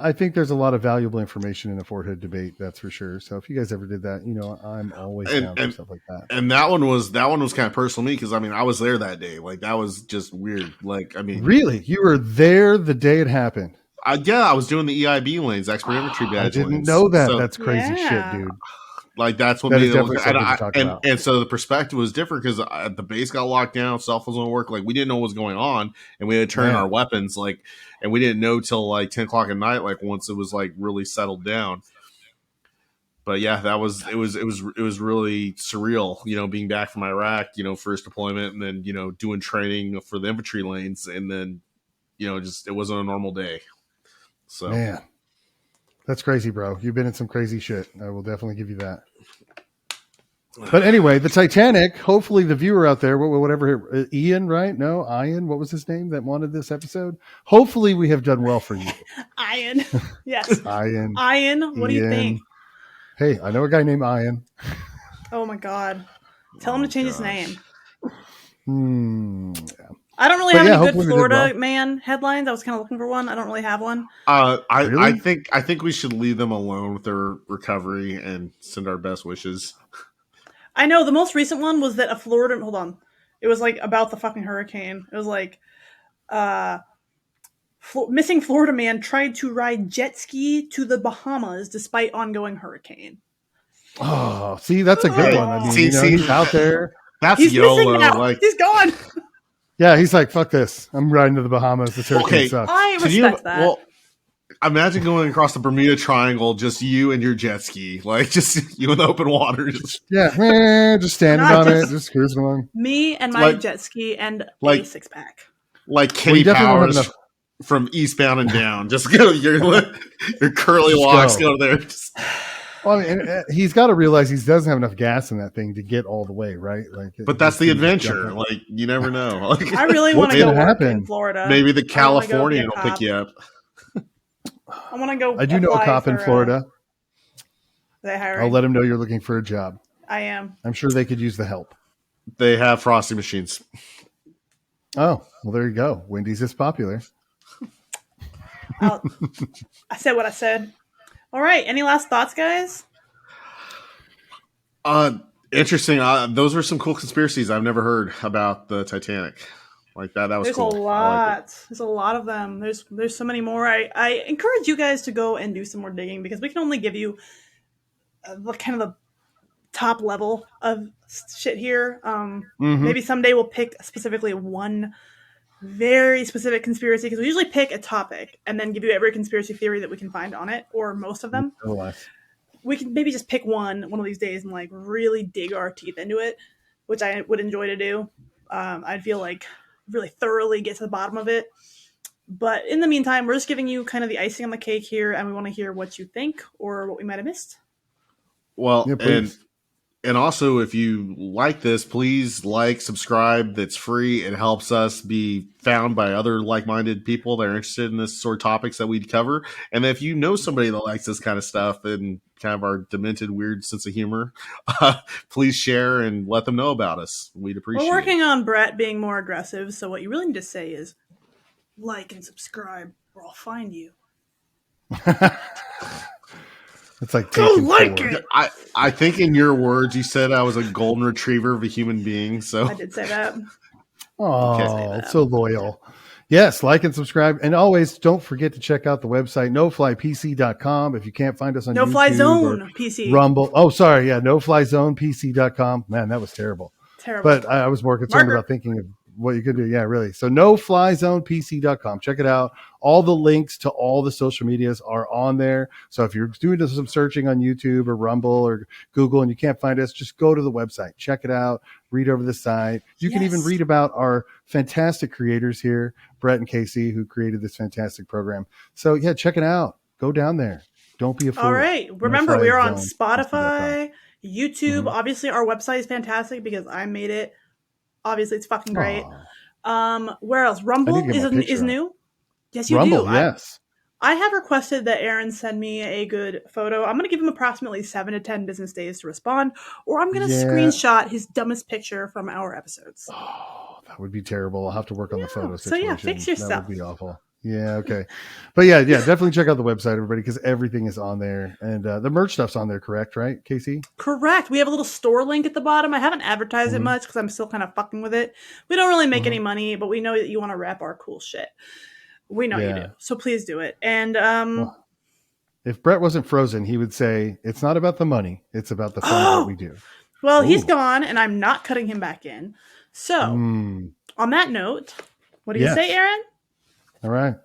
I think there's a lot of valuable information in a Fort Hood debate, that's for sure. So if you guys ever did that, I'm always down for stuff like that. And that one was kind of personal to me because I was there that day. Like that was just weird. Like really, you were there the day it happened. I was doing the EIB lanes, expert infantry badge. I didn't know that. So, that's crazy shit, dude. Like that's what made it look. And so the perspective was different because the base got locked down, cell phones won't work. Like we didn't know what was going on, and we had to turn our weapons. Like, and we didn't know till like 10 o'clock at night. Like once it was like really settled down. But yeah, it was really surreal. Being back from Iraq, first deployment, and then doing training for the infantry lanes, and then it wasn't a normal day. So man. That's crazy, bro. You've been in some crazy shit. I will definitely give you that. But anyway, the Titanic, hopefully the viewer out there, whatever, Ian, right? No, Ian, what was his name that wanted this episode? Hopefully we have done well for you. Ian. Yes. Ian. What do you think? Hey, I know a guy named Ian. Oh my God. Tell him to change his name. Yeah. I don't really have any good Florida man headlines. I was kind of looking for one. I don't really have one. I think we should leave them alone with their recovery and send our best wishes. I know the most recent one was that a Florida. Hold on, it was like about the fucking hurricane. It was like, missing Florida man tried to ride jet ski to the Bahamas despite ongoing hurricane. Oh, see, that's a good one. I mean, he's out there. That's he's YOLO. Like he's gone. Yeah, he's like, fuck this. I'm riding to the Bahamas. This hurricane sucks. I respect that. Well, imagine going across the Bermuda Triangle, just you and your jet ski. Like, just you in the open waters. Yeah, just standing on it, just cruising along. Me and my jet ski and a six-pack. Like Kenny Powers from Eastbound and Down. Just go, your curly locks go there. Well, I mean, he's got to realize he doesn't have enough gas in that thing to get all the way, right? Like, but that's the adventure. Like, you never know. Like, I really want to go work in Florida. Maybe the Californian will pick you up. I want to go. I do know a cop in Florida. They hiring? I'll let him know you're looking for a job. I am. I'm sure they could use the help. They have frosty machines. Oh, well, there you go. Wendy's is popular. I said what I said. All right. Any last thoughts, guys? Interesting. Those are some cool conspiracies I've never heard about the Titanic. Like that was cool. There's a lot. There's a lot of them. There's so many more. I encourage you guys to go and do some more digging because we can only give you kind of the top level of shit here. Maybe someday we'll pick specifically one very specific conspiracy because we usually pick a topic and then give you every conspiracy theory that we can find on it or most of them. We can maybe just pick one of these days and like really dig our teeth into it, which I would enjoy to do. I'd feel like really thoroughly get to the bottom of it. But in the meantime, we're just giving you kind of the icing on the cake here, and we want to hear what you think or what we might have missed. Well, yeah, and also, if you like this, please like, subscribe. That's free. It helps us be found by other like-minded people that are interested in this sort of topics that we cover. And if you know somebody that likes this kind of stuff and kind of our demented, weird sense of humor, please share and let them know about us. We'd appreciate it. We're working on Bret being more aggressive, so what you really need to say is like and subscribe, or I'll find you. It's like don't like it. I think in your words you said I was a golden retriever of a human being. So I did say that. Oh, so loyal. Yes, like and subscribe. And always don't forget to check out the website, noflypc.com. If you can't find us on No YouTube Fly Zone PC. Rumble. Oh, sorry. Yeah, noflyzonepc.com. Man, that was terrible. But I was more concerned about thinking of what you could do. Yeah, really. So noflyzonepc.com. Check it out. All the links to all the social medias are on there. So if you're doing some searching on YouTube or Rumble or Google and you can't find us, just go to the website. Check it out. Read over the site. You can even read about our fantastic creators here, Bret and Casey, who created this fantastic program. So yeah, check it out. Go down there. Don't be a fool. All right. Remember, we are on Spotify, YouTube. Obviously, our website is fantastic because I made it. Obviously, it's fucking great. Where else? Rumble is new. Yes, you Rumble, do. Yes. I have requested that Aaron send me a good photo. I'm going to give him approximately 7 to 10 business days to respond, or I'm going to screenshot his dumbest picture from our episodes. Oh, that would be terrible. I'll have to work on the photo situation. So yeah, fix yourself. That would be awful. Yeah, okay. But yeah, definitely check out the website, everybody, because everything is on there. And the merch stuff's on there, correct, right, Casey? Correct. We have a little store link at the bottom. I haven't advertised it much because I'm still kind of fucking with it. We don't really make any money, but we know that you want to wrap our cool shit. We know you do. So please do it. And well, if Bret wasn't frozen, he would say, it's not about the money. It's about the fun of what we do. Well, he's gone, and I'm not cutting him back in. So on that note, what do you say, Aaron? All right.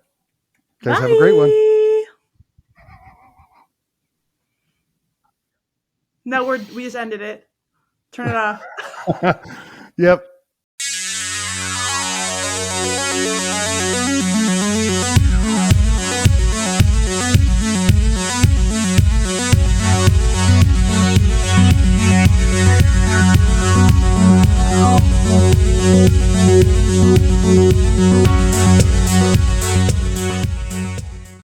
Guys, have a great one. No, we just ended it. Turn it off. Yep.